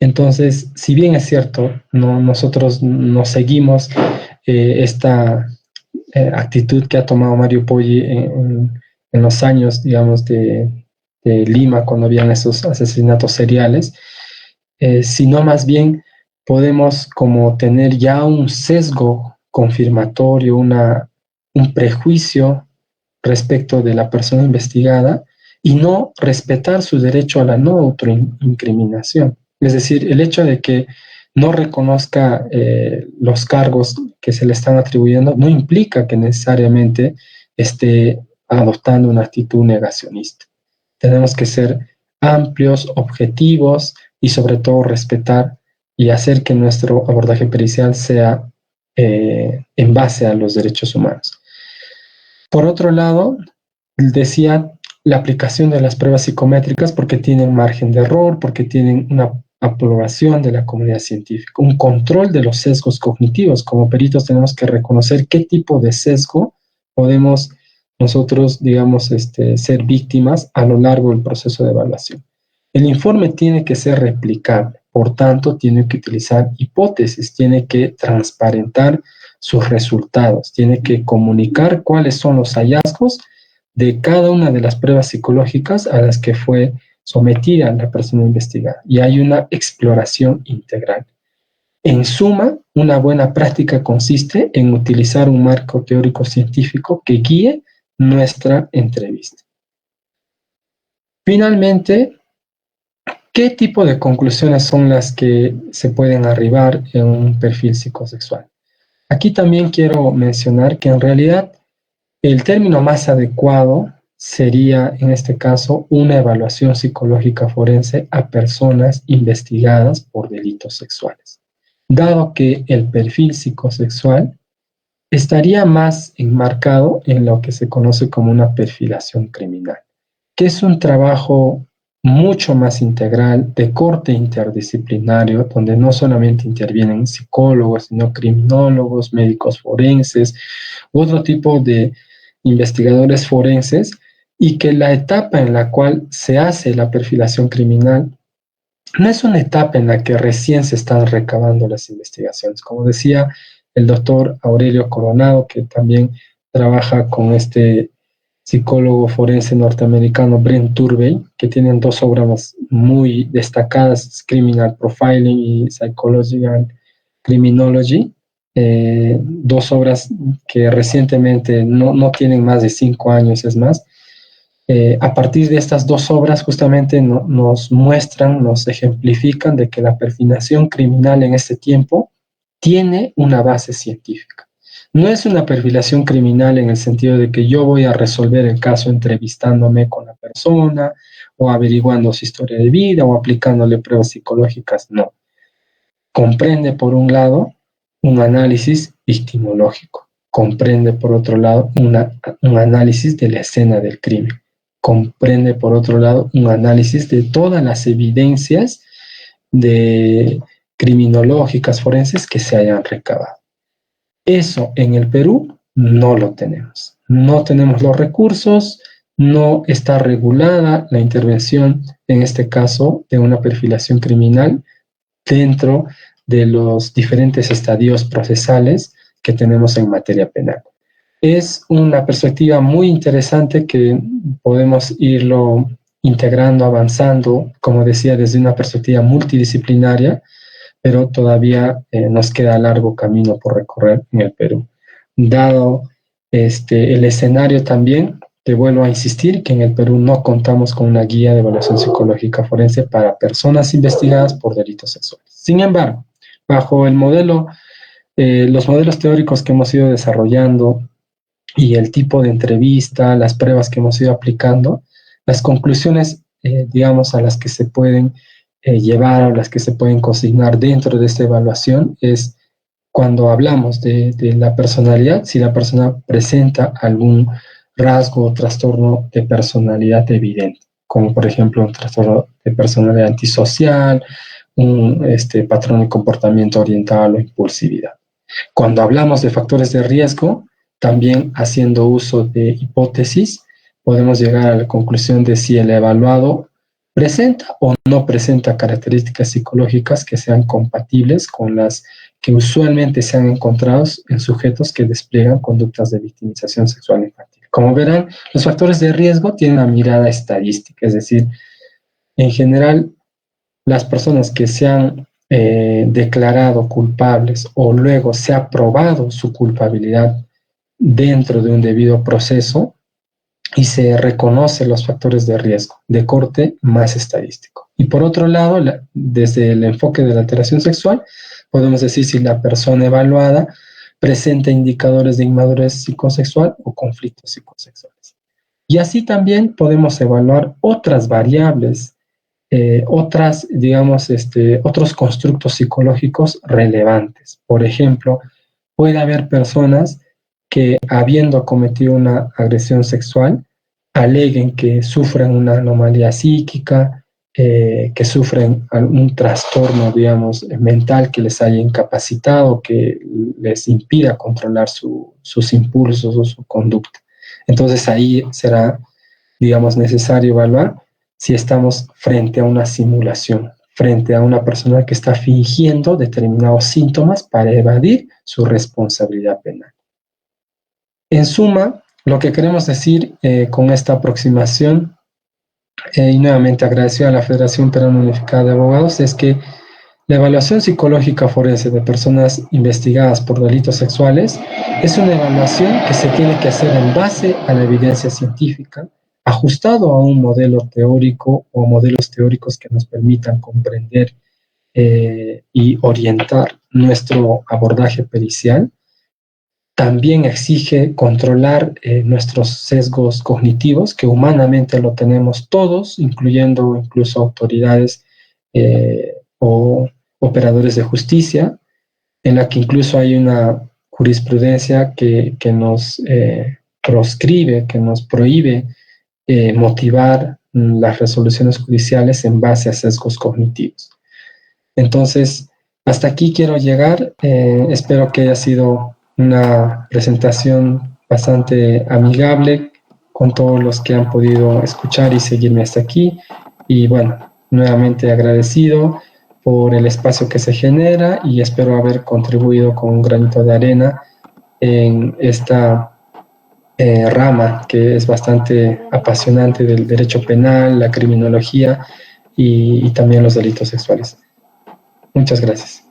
Entonces, si bien es cierto, nosotros no seguimos esta actitud que ha tomado Mario Poggi en los años, digamos, de Lima, cuando habían esos asesinatos seriales, sino más bien podemos como tener ya un sesgo confirmatorio, un prejuicio respecto de la persona investigada y no respetar su derecho a la no autoincriminación. Es decir, el hecho de que no reconozca los cargos que se le están atribuyendo no implica que necesariamente esté adoptando una actitud negacionista. Tenemos que ser amplios, objetivos y sobre todo respetar y hacer que nuestro abordaje pericial sea en base a los derechos humanos. Por otro lado, decía la aplicación de las pruebas psicométricas porque tienen margen de error, porque tienen una aprobación de la comunidad científica, un control de los sesgos cognitivos. Como peritos tenemos que reconocer qué tipo de sesgo podemos nosotros, digamos, ser víctimas a lo largo del proceso de evaluación. El informe tiene que ser replicable, por tanto, tiene que utilizar hipótesis, tiene que transparentar sus resultados, tiene que comunicar cuáles son los hallazgos de cada una de las pruebas psicológicas a las que fue sometida la persona investigada. Y hay una exploración integral. En suma, una buena práctica consiste en utilizar un marco teórico científico que guíe nuestra entrevista. Finalmente, ¿qué tipo de conclusiones son las que se pueden arribar en un perfil psicosexual? Aquí también quiero mencionar que en realidad el término más adecuado sería, en este caso, una evaluación psicológica forense a personas investigadas por delitos sexuales, dado que el perfil psicosexual estaría más enmarcado en lo que se conoce como una perfilación criminal, que es un trabajo mucho más integral, de corte interdisciplinario, donde no solamente intervienen psicólogos, sino criminólogos, médicos forenses, otro tipo de investigadores forenses, y que la etapa en la cual se hace la perfilación criminal no es una etapa en la que recién se están recabando las investigaciones. Como decía el doctor Aurelio Coronado, que también trabaja con este psicólogo forense norteamericano Brent Turbey, que tienen dos obras muy destacadas, Criminal Profiling y Psychological Criminology, dos obras que recientemente no tienen más de 5 años, es más. A partir de estas dos obras justamente nos muestran, nos ejemplifican de que la perfilación criminal en este tiempo tiene una base científica. No es una perfilación criminal en el sentido de que yo voy a resolver el caso entrevistándome con la persona o averiguando su historia de vida o aplicándole pruebas psicológicas, no. Comprende por un lado un análisis victimológico, comprende por otro lado un análisis de la escena del crimen, comprende por otro lado un análisis de todas las evidencias de criminológicas forenses que se hayan recabado. Eso en el Perú no lo tenemos. No tenemos los recursos, no está regulada la intervención, en este caso, de una perfilación criminal dentro de los diferentes estadios procesales que tenemos en materia penal. Es una perspectiva muy interesante que podemos irlo integrando, avanzando, como decía, desde una perspectiva multidisciplinaria, pero todavía nos queda largo camino por recorrer en el Perú. Dado el escenario también, te vuelvo a insistir que en el Perú no contamos con una guía de evaluación psicológica forense para personas investigadas por delitos sexuales. Sin embargo, bajo el modelo, los modelos teóricos que hemos ido desarrollando y el tipo de entrevista, las pruebas que hemos ido aplicando, las conclusiones, digamos, a las que se pueden llevar o las que se pueden consignar dentro de esta evaluación es cuando hablamos de la personalidad, si la persona presenta algún rasgo o trastorno de personalidad evidente, como por ejemplo un trastorno de personalidad antisocial, un patrón de comportamiento orientado o impulsividad. Cuando hablamos de factores de riesgo, también haciendo uso de hipótesis, podemos llegar a la conclusión de si el evaluado presenta o no presenta características psicológicas que sean compatibles con las que usualmente se han encontrado en sujetos que despliegan conductas de victimización sexual infantil. Como verán, los factores de riesgo tienen una mirada estadística, es decir, en general, las personas que se han declarado culpables o luego se ha probado su culpabilidad dentro de un debido proceso y se reconocen los factores de riesgo de corte más estadístico. Y por otro lado, desde el enfoque de la alteración sexual, podemos decir si la persona evaluada presenta indicadores de inmadurez psicosexual o conflictos psicosexuales. Y así también podemos evaluar otras variables, otros constructos psicológicos relevantes. Por ejemplo, puede haber personas que, habiendo cometido una agresión sexual, aleguen que sufren una anomalía psíquica, que sufren algún trastorno, digamos, mental que les haya incapacitado, que les impida controlar sus impulsos o su conducta. Entonces ahí será, digamos, necesario evaluar si estamos frente a una simulación, frente a una persona que está fingiendo determinados síntomas para evadir su responsabilidad penal. En suma, lo que queremos decir con esta aproximación, y nuevamente agradecido a la Federación Peruana Unificada de Abogados, es que la evaluación psicológica forense de personas investigadas por delitos sexuales es una evaluación que se tiene que hacer en base a la evidencia científica, ajustado a un modelo teórico o modelos teóricos que nos permitan comprender y orientar nuestro abordaje pericial. También exige controlar nuestros sesgos cognitivos, que humanamente lo tenemos todos, incluyendo incluso autoridades o operadores de justicia, en la que incluso hay una jurisprudencia que nos proscribe, que nos prohíbe motivar las resoluciones judiciales en base a sesgos cognitivos. Entonces, hasta aquí quiero llegar. Espero que haya sido una presentación bastante amigable con todos los que han podido escuchar y seguirme hasta aquí. Y bueno, nuevamente agradecido por el espacio que se genera y espero haber contribuido con un granito de arena en esta rama que es bastante apasionante del derecho penal, la criminología y también los delitos sexuales. Muchas gracias.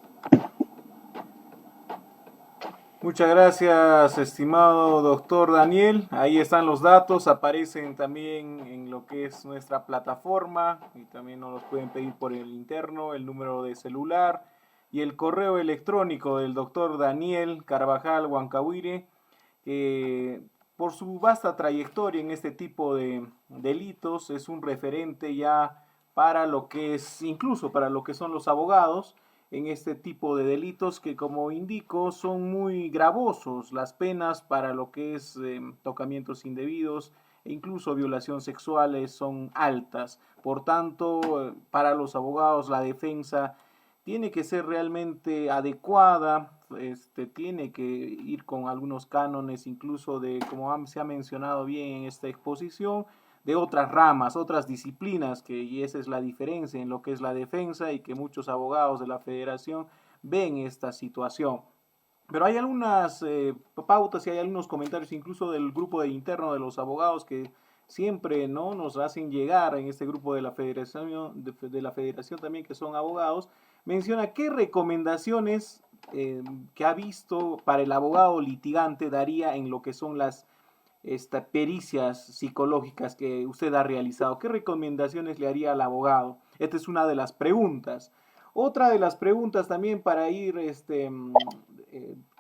Muchas gracias, estimado doctor Daniel. Ahí están los datos, aparecen también en lo que es nuestra plataforma y también nos los pueden pedir por el interno, el número de celular y el correo electrónico del doctor Daniel Carvajal Huancahuire, que por su vasta trayectoria en este tipo de delitos es un referente ya para lo que es, incluso para lo que son los abogados en este tipo de delitos que, como indico, son muy gravosos. Las penas para lo que es tocamientos indebidos e incluso violación sexuales son altas. Por tanto, para los abogados la defensa tiene que ser realmente adecuada, tiene que ir con algunos cánones, incluso de, como se ha mencionado bien en esta exposición, de otras ramas, otras disciplinas, y esa es la diferencia en lo que es la defensa y que muchos abogados de la federación ven esta situación. Pero hay algunas pautas y hay algunos comentarios incluso del grupo de interno de los abogados que siempre no nos hacen llegar en este grupo de la federación, de la federación también, que son abogados. Menciona qué recomendaciones que ha visto para el abogado litigante daría en lo que son las pericias psicológicas que usted ha realizado. ¿Qué recomendaciones le haría al abogado? Esta es una de las preguntas. Otra de las preguntas también para ir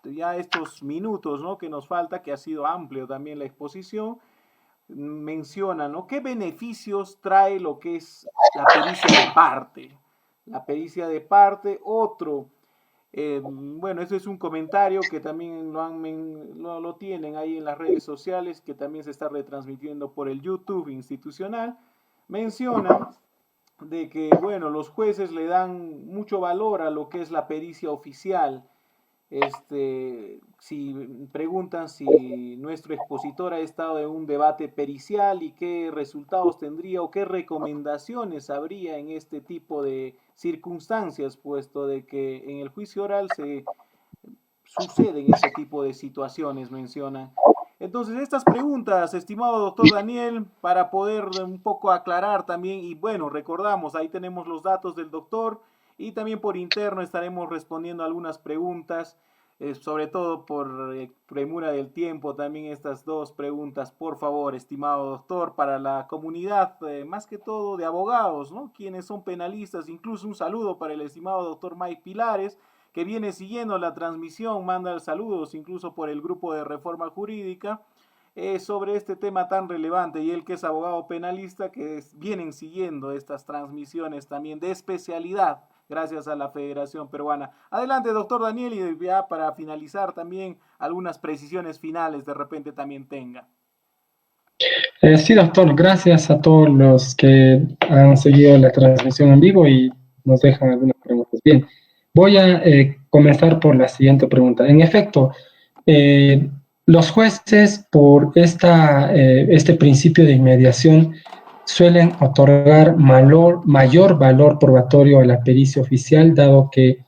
ya estos minutos, ¿no?, que nos falta, que ha sido amplio también la exposición, menciona, ¿no?, qué beneficios trae lo que es la pericia de parte. La pericia de parte, otro. Bueno, ese es un comentario que también lo tienen ahí en las redes sociales, que también se está retransmitiendo por el YouTube institucional. Menciona de que, bueno, los jueces le dan mucho valor a lo que es la pericia oficial. Si preguntan si nuestro expositor ha estado en un debate pericial y qué resultados tendría o qué recomendaciones habría en este tipo de circunstancias, puesto de que en el juicio oral se suceden ese tipo de situaciones, mencionan. Entonces, estas preguntas, estimado doctor Daniel, para poder un poco aclarar también, y bueno, recordamos, ahí tenemos los datos del doctor, y también por interno estaremos respondiendo algunas preguntas, sobre todo por premura del tiempo, también estas dos preguntas, por favor, estimado doctor, para la comunidad, más que todo de abogados, ¿no?, quienes son penalistas. Incluso un saludo para el estimado doctor Mike Pilares, que viene siguiendo la transmisión, manda saludos incluso por el grupo de Reforma Jurídica, sobre este tema tan relevante, y él, que es abogado penalista, que vienen siguiendo estas transmisiones también de especialidad gracias a la Federación Peruana. Adelante, doctor Daniel, y ya para finalizar también algunas precisiones finales de repente también tenga.
Sí, doctor, gracias a todos los que han seguido la transmisión en vivo y nos dejan algunas preguntas. Bien, voy a comenzar por la siguiente pregunta. En efecto, los jueces, por este principio de inmediación, suelen otorgar mayor valor probatorio a la pericia oficial, dado que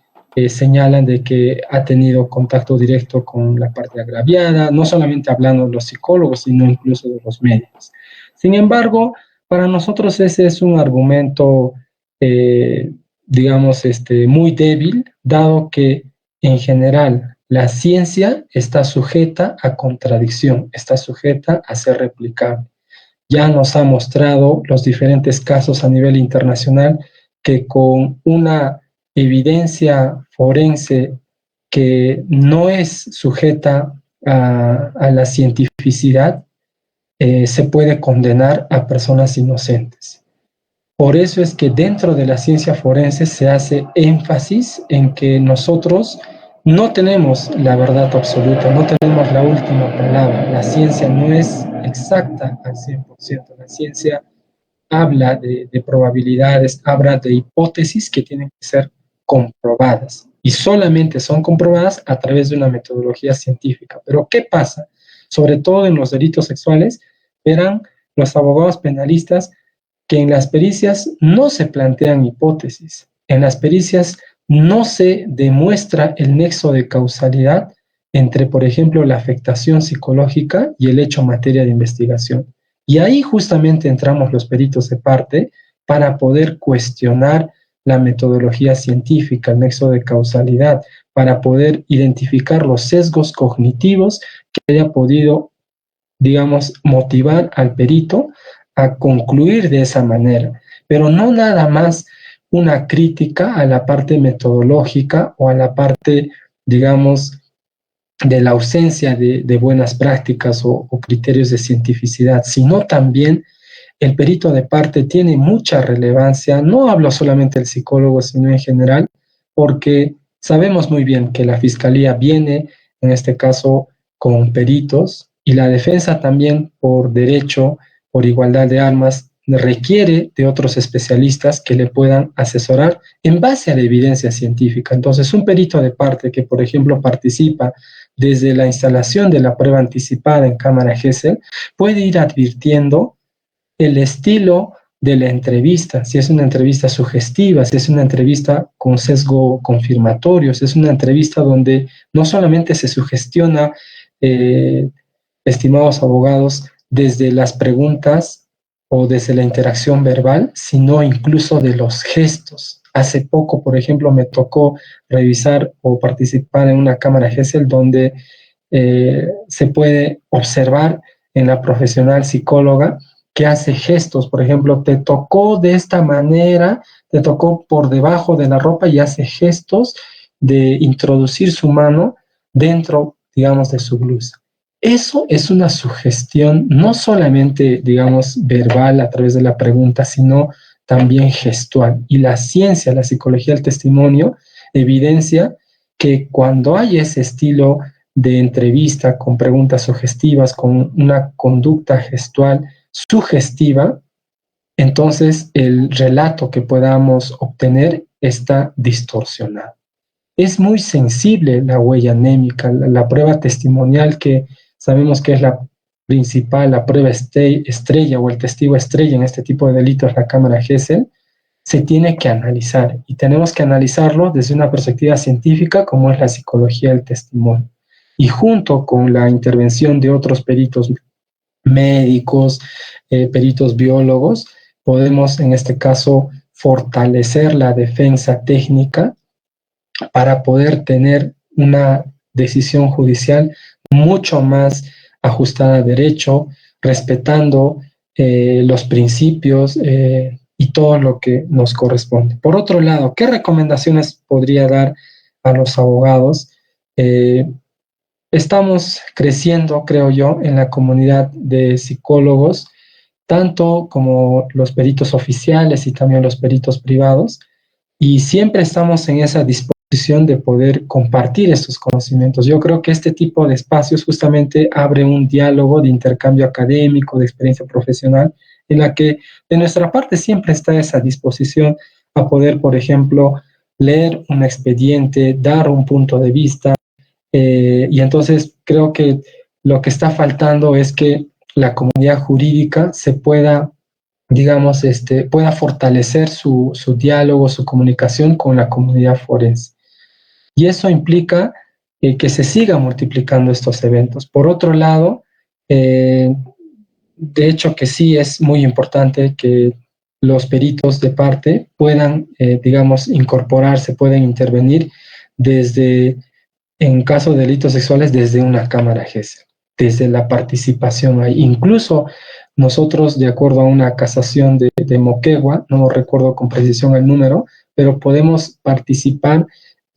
señalan de que ha tenido contacto directo con la parte agraviada, no solamente hablando de los psicólogos, sino incluso de los médicos. Sin embargo, para nosotros ese es un argumento, digamos, muy débil, dado que en general la ciencia está sujeta a contradicción, está sujeta a ser replicable. Ya nos ha mostrado los diferentes casos a nivel internacional que con una evidencia forense que no es sujeta a la cientificidad, se puede condenar a personas inocentes. Por eso es que dentro de la ciencia forense se hace énfasis en que nosotros no tenemos la verdad absoluta, no tenemos la última palabra. La ciencia no es exacta al 100%. La ciencia habla de probabilidades, habla de hipótesis que tienen que ser comprobadas y solamente son comprobadas a través de una metodología científica. Pero ¿qué pasa? Sobre todo en los delitos sexuales, verán los abogados penalistas que en las pericias no se plantean hipótesis, en las pericias no se demuestra el nexo de causalidad entre, por ejemplo, la afectación psicológica y el hecho materia de investigación. Y ahí justamente entramos los peritos de parte para poder cuestionar la metodología científica, el nexo de causalidad, para poder identificar los sesgos cognitivos que haya podido, digamos, motivar al perito a concluir de esa manera, pero no nada más una crítica a la parte metodológica o a la parte, digamos, de la ausencia de buenas prácticas o criterios de cientificidad, sino también el perito de parte tiene mucha relevancia, no hablo solamente del psicólogo, sino en general, porque sabemos muy bien que la fiscalía viene, en este caso, con peritos, y la defensa también, por derecho, por igualdad de armas, requiere de otros especialistas que le puedan asesorar en base a la evidencia científica. Entonces, un perito de parte que, por ejemplo, participa desde la instalación de la prueba anticipada en cámara Gesell, puede ir advirtiendo el estilo de la entrevista, si es una entrevista sugestiva, si es una entrevista con sesgo confirmatorio, si es una entrevista donde no solamente se sugestiona, estimados abogados, desde las preguntas o desde la interacción verbal, sino incluso de los gestos. Hace poco, por ejemplo, me tocó revisar o participar en una cámara Gesell donde se puede observar en la profesional psicóloga que hace gestos, por ejemplo, te tocó de esta manera, te tocó por debajo de la ropa y hace gestos de introducir su mano dentro, digamos, de su blusa. Eso es una sugestión no solamente, digamos, verbal a través de la pregunta, sino también gestual. Y la ciencia, la psicología del testimonio, evidencia que cuando hay ese estilo de entrevista con preguntas sugestivas, con una conducta gestual sugestiva, entonces el relato que podamos obtener está distorsionado. Es muy sensible la huella anémica, la prueba testimonial que sabemos que es la principal, la prueba estrella o el testigo estrella en este tipo de delitos, la cámara Gesell, se tiene que analizar y tenemos que analizarlo desde una perspectiva científica como es la psicología del testimonio. Y junto con la intervención de otros peritos médicos, peritos biólogos, podemos en este caso fortalecer la defensa técnica para poder tener una decisión judicial mucho más ajustada a derecho, respetando los principios y todo lo que nos corresponde. Por otro lado, ¿qué recomendaciones podría dar a los abogados? Estamos creciendo, creo yo, en la comunidad de psicólogos, tanto como los peritos oficiales y también los peritos privados, y siempre estamos en esa disposición de poder compartir estos conocimientos. Yo creo que este tipo de espacios justamente abre un diálogo de intercambio académico, de experiencia profesional, en la que de nuestra parte siempre está esa disposición a poder, por ejemplo, leer un expediente, dar un punto de vista, y entonces creo que lo que está faltando es que la comunidad jurídica se pueda, digamos, pueda fortalecer su diálogo, su comunicación con la comunidad forense. Y eso implica que se sigan multiplicando estos eventos. Por otro lado, de hecho que sí es muy importante que los peritos de parte puedan, digamos, incorporarse, pueden intervenir desde, en caso de delitos sexuales, desde una cámara Gesell, desde la participación ahí. Incluso nosotros, de acuerdo a una casación de Moquegua, no recuerdo con precisión el número, pero podemos participar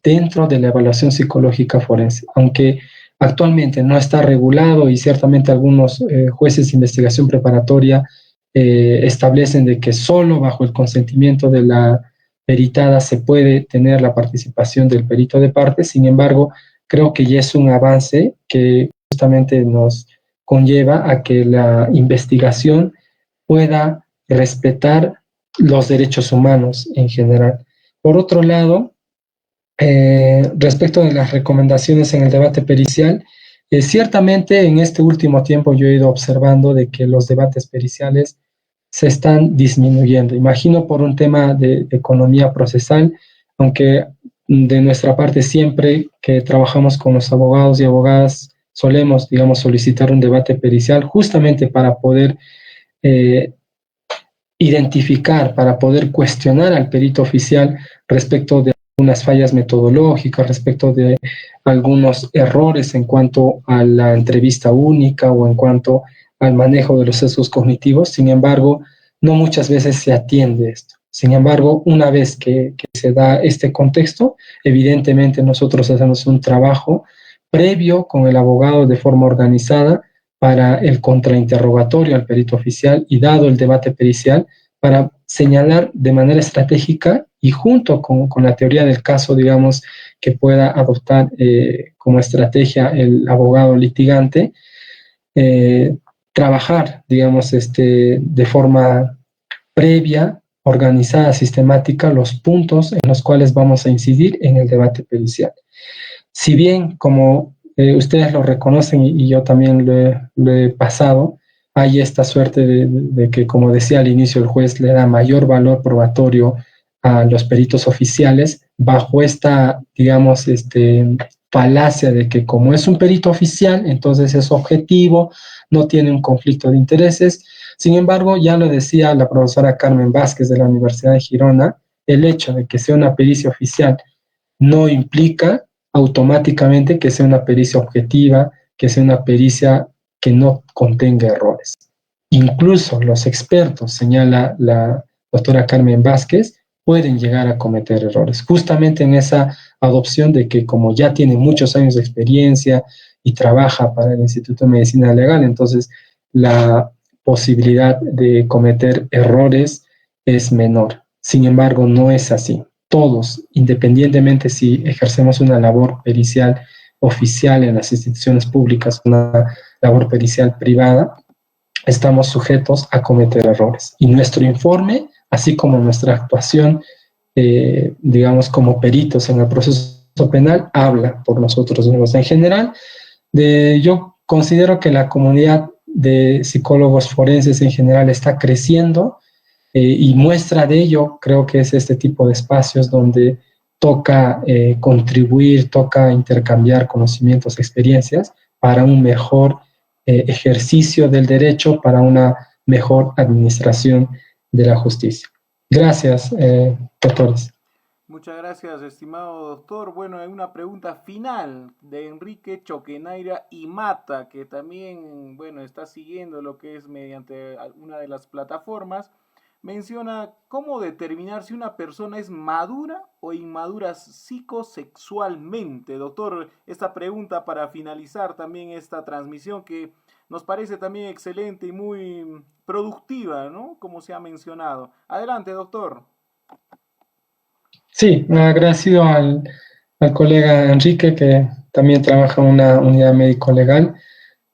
dentro de la evaluación psicológica forense, aunque actualmente no está regulado y ciertamente algunos jueces de investigación preparatoria establecen de que solo bajo el consentimiento de la peritada se puede tener la participación del perito de parte. Sin embargo, creo que ya es un avance que justamente nos conlleva a que la investigación pueda respetar los derechos humanos en general. Por otro lado, respecto de las recomendaciones en el debate pericial, ciertamente en este último tiempo yo he ido observando de que los debates periciales se están disminuyendo. Imagino por un tema de economía procesal, aunque de nuestra parte siempre que trabajamos con los abogados y abogadas solemos, digamos, solicitar un debate pericial justamente para poder eh, identificar, para poder cuestionar al perito oficial respecto de algunas fallas metodológicas, respecto de algunos errores en cuanto a la entrevista única o en cuanto al manejo de los sesgos cognitivos. Sin embargo, no muchas veces se atiende esto. Sin embargo, una vez que se da este contexto, evidentemente nosotros hacemos un trabajo previo con el abogado de forma organizada para el contrainterrogatorio al perito oficial y dado el debate pericial para señalar de manera estratégica y junto con la teoría del caso, digamos, que pueda adoptar como estrategia el abogado litigante, trabajar, digamos, de forma previa, organizada, sistemática, los puntos en los cuales vamos a incidir en el debate pericial. Si bien, como ustedes lo reconocen y yo también lo he pasado, hay esta suerte de que, como decía al inicio, el juez le da mayor valor probatorio a los peritos oficiales bajo esta, digamos, falacia de que como es un perito oficial, entonces es objetivo, no tiene un conflicto de intereses. Sin embargo, ya lo decía la profesora Carmen Vázquez de la Universidad de Girona, el hecho de que sea una pericia oficial no implica automáticamente que sea una pericia objetiva, que sea una pericia que no contenga errores. Incluso los expertos, señala la doctora Carmen Vázquez, pueden llegar a cometer errores, justamente en esa adopción de que como ya tiene muchos años de experiencia y trabaja para el Instituto de Medicina Legal, entonces la posibilidad de cometer errores es menor. Sin embargo, no es así. Todos, independientemente si ejercemos una labor pericial oficial en las instituciones públicas, una labor pericial privada, estamos sujetos a cometer errores. Y nuestro informe, así como nuestra actuación, digamos, como peritos en el proceso penal, habla por nosotros mismos. En general, yo considero que la comunidad de psicólogos forenses en general está creciendo y muestra de ello creo que es este tipo de espacios donde toca contribuir, toca intercambiar conocimientos, experiencias para un mejor ejercicio del derecho, para una mejor administración de la justicia. Gracias, doctores.
Muchas gracias, estimado doctor. Bueno, hay una pregunta final de Enrique Choquenaira y Mata, que también, bueno, está siguiendo lo que es mediante una de las plataformas. Menciona cómo determinar si una persona es madura o inmadura psicosexualmente. Doctor, esta pregunta para finalizar también esta transmisión que nos parece también excelente y muy productiva, ¿no? Como se ha mencionado. Adelante, doctor.
Sí, agradecido al colega Enrique, que también trabaja en una unidad médico-legal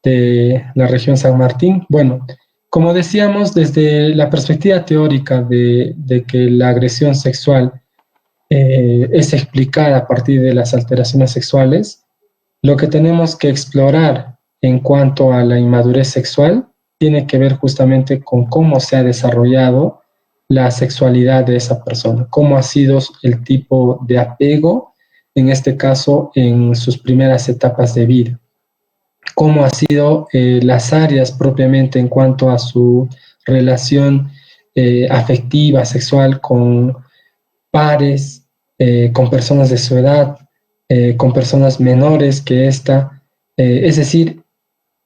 de la región San Martín. Bueno, como decíamos, desde la perspectiva teórica de que la agresión sexual es explicada a partir de las alteraciones sexuales, lo que tenemos que explorar en cuanto a la inmadurez sexual tiene que ver justamente con cómo se ha desarrollado la sexualidad de esa persona, cómo ha sido el tipo de apego, en este caso, en sus primeras etapas de vida, cómo ha sido las áreas propiamente en cuanto a su relación afectiva, sexual con pares, con personas de su edad, con personas menores que esta. Es decir,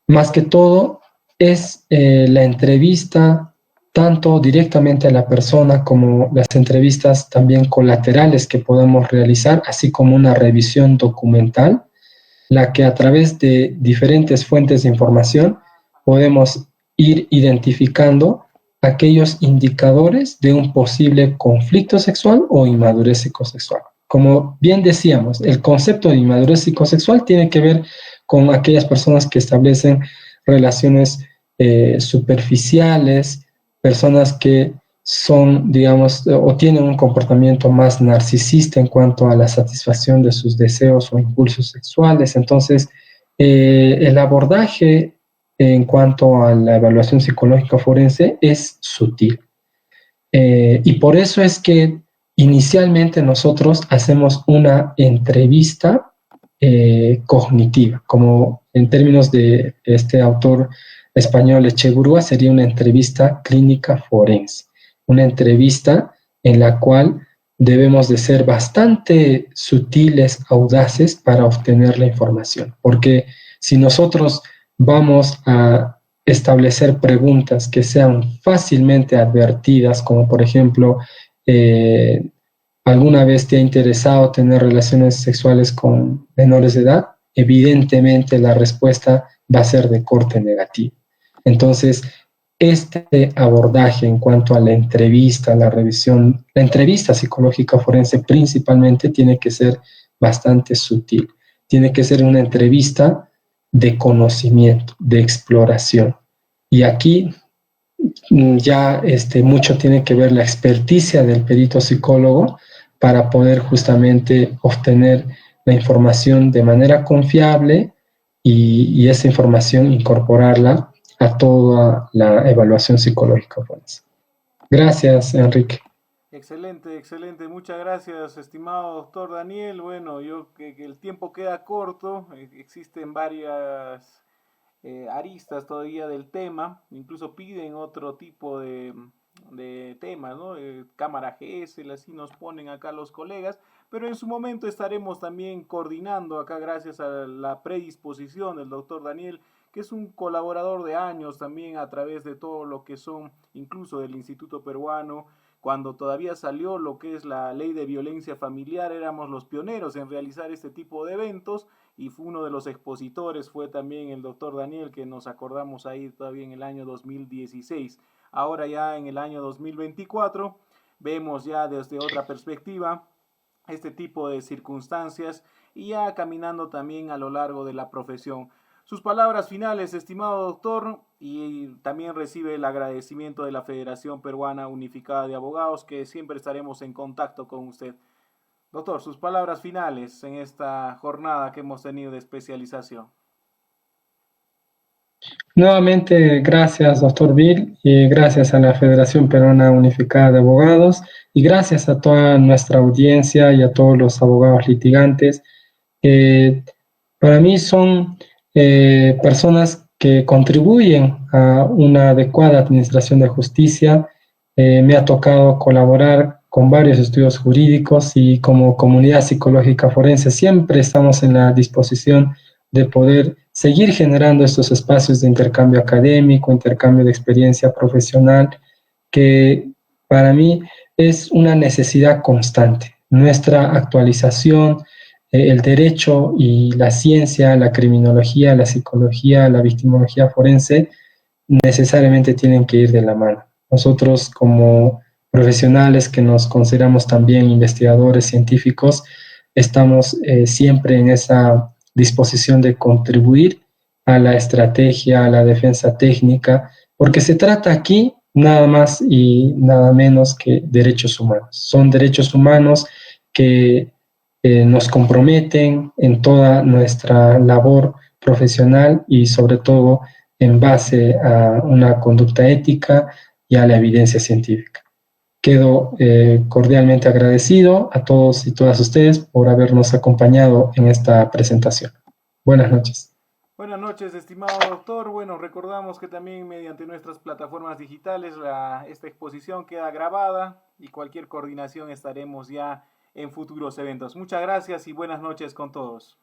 más que todo es la entrevista tanto directamente a la persona como las entrevistas también colaterales que podamos realizar, así como una revisión documental, la que a través de diferentes fuentes de información podemos ir identificando aquellos indicadores de un posible conflicto sexual o inmadurez psicosexual. Como bien decíamos, el concepto de inmadurez psicosexual tiene que ver con aquellas personas que establecen relaciones superficiales, personas que son, digamos, o tienen un comportamiento más narcisista en cuanto a la satisfacción de sus deseos o impulsos sexuales. Entonces, el abordaje en cuanto a la evaluación psicológica forense es sutil. Y por eso es que inicialmente nosotros hacemos una entrevista cognitiva, como en términos de este autor español Echegurúa, sería una entrevista clínica forense, una entrevista en la cual debemos de ser bastante sutiles, audaces para obtener la información, porque si nosotros vamos a establecer preguntas que sean fácilmente advertidas, como por ejemplo, eh, ¿alguna vez te ha interesado tener relaciones sexuales con menores de edad? Evidentemente la respuesta va a ser de corte negativo. Entonces, este abordaje en cuanto a la entrevista, la revisión, la entrevista psicológica forense principalmente tiene que ser bastante sutil. Tiene que ser una entrevista de conocimiento, de exploración. Y aquí ya mucho tiene que ver la experticia del perito psicólogo para poder justamente obtener la información de manera confiable y esa información incorporarla a toda la evaluación psicológica forense. Gracias, Enrique.
Excelente, excelente. Muchas gracias, estimado doctor Daniel. Bueno, que el tiempo queda corto. Existen varias aristas todavía del tema. Incluso piden otro tipo de temas, ¿no? Cámara GS, así nos ponen acá los colegas. Pero en su momento estaremos también coordinando acá gracias a la predisposición del doctor Daniel, que es un colaborador de años también a través de todo lo que son, incluso del Instituto Peruano. Cuando todavía salió lo que es la ley de violencia familiar, éramos los pioneros en realizar este tipo de eventos y fue uno de los expositores, fue también el doctor Daniel, que nos acordamos ahí todavía en el año 2016. Ahora ya en el año 2024 vemos ya desde otra perspectiva este tipo de circunstancias y ya caminando también a lo largo de la profesión. Sus palabras finales, estimado doctor, y también recibe el agradecimiento de la Federación Peruana Unificada de Abogados, que siempre estaremos en contacto con usted. Doctor, sus palabras finales en esta jornada que hemos tenido de especialización.
Nuevamente, gracias, doctor Bill, y gracias a la Federación Peruana Unificada de Abogados, y gracias a toda nuestra audiencia y a todos los abogados litigantes. Eh, para mí son personas que contribuyen a una adecuada administración de justicia. Me ha tocado colaborar con varios estudios jurídicos y como comunidad psicológica forense siempre estamos en la disposición de poder seguir generando estos espacios de intercambio académico, intercambio de experiencia profesional, que para mí es una necesidad constante. Nuestra actualización, el derecho y la ciencia, la criminología, la psicología, la victimología forense, necesariamente tienen que ir de la mano. Nosotros como profesionales que nos consideramos también investigadores científicos, estamos siempre en esa disposición de contribuir a la estrategia, a la defensa técnica, porque se trata aquí nada más y nada menos que derechos humanos. Son derechos humanos que nos comprometen en toda nuestra labor profesional y sobre todo en base a una conducta ética y a la evidencia científica. Quedo cordialmente agradecido a todos y todas ustedes por habernos acompañado en esta presentación. Buenas noches.
Buenas noches, estimado doctor. Bueno, recordamos que también mediante nuestras plataformas digitales esta exposición queda grabada y cualquier coordinación estaremos ya en futuros eventos. Muchas gracias y buenas noches con todos.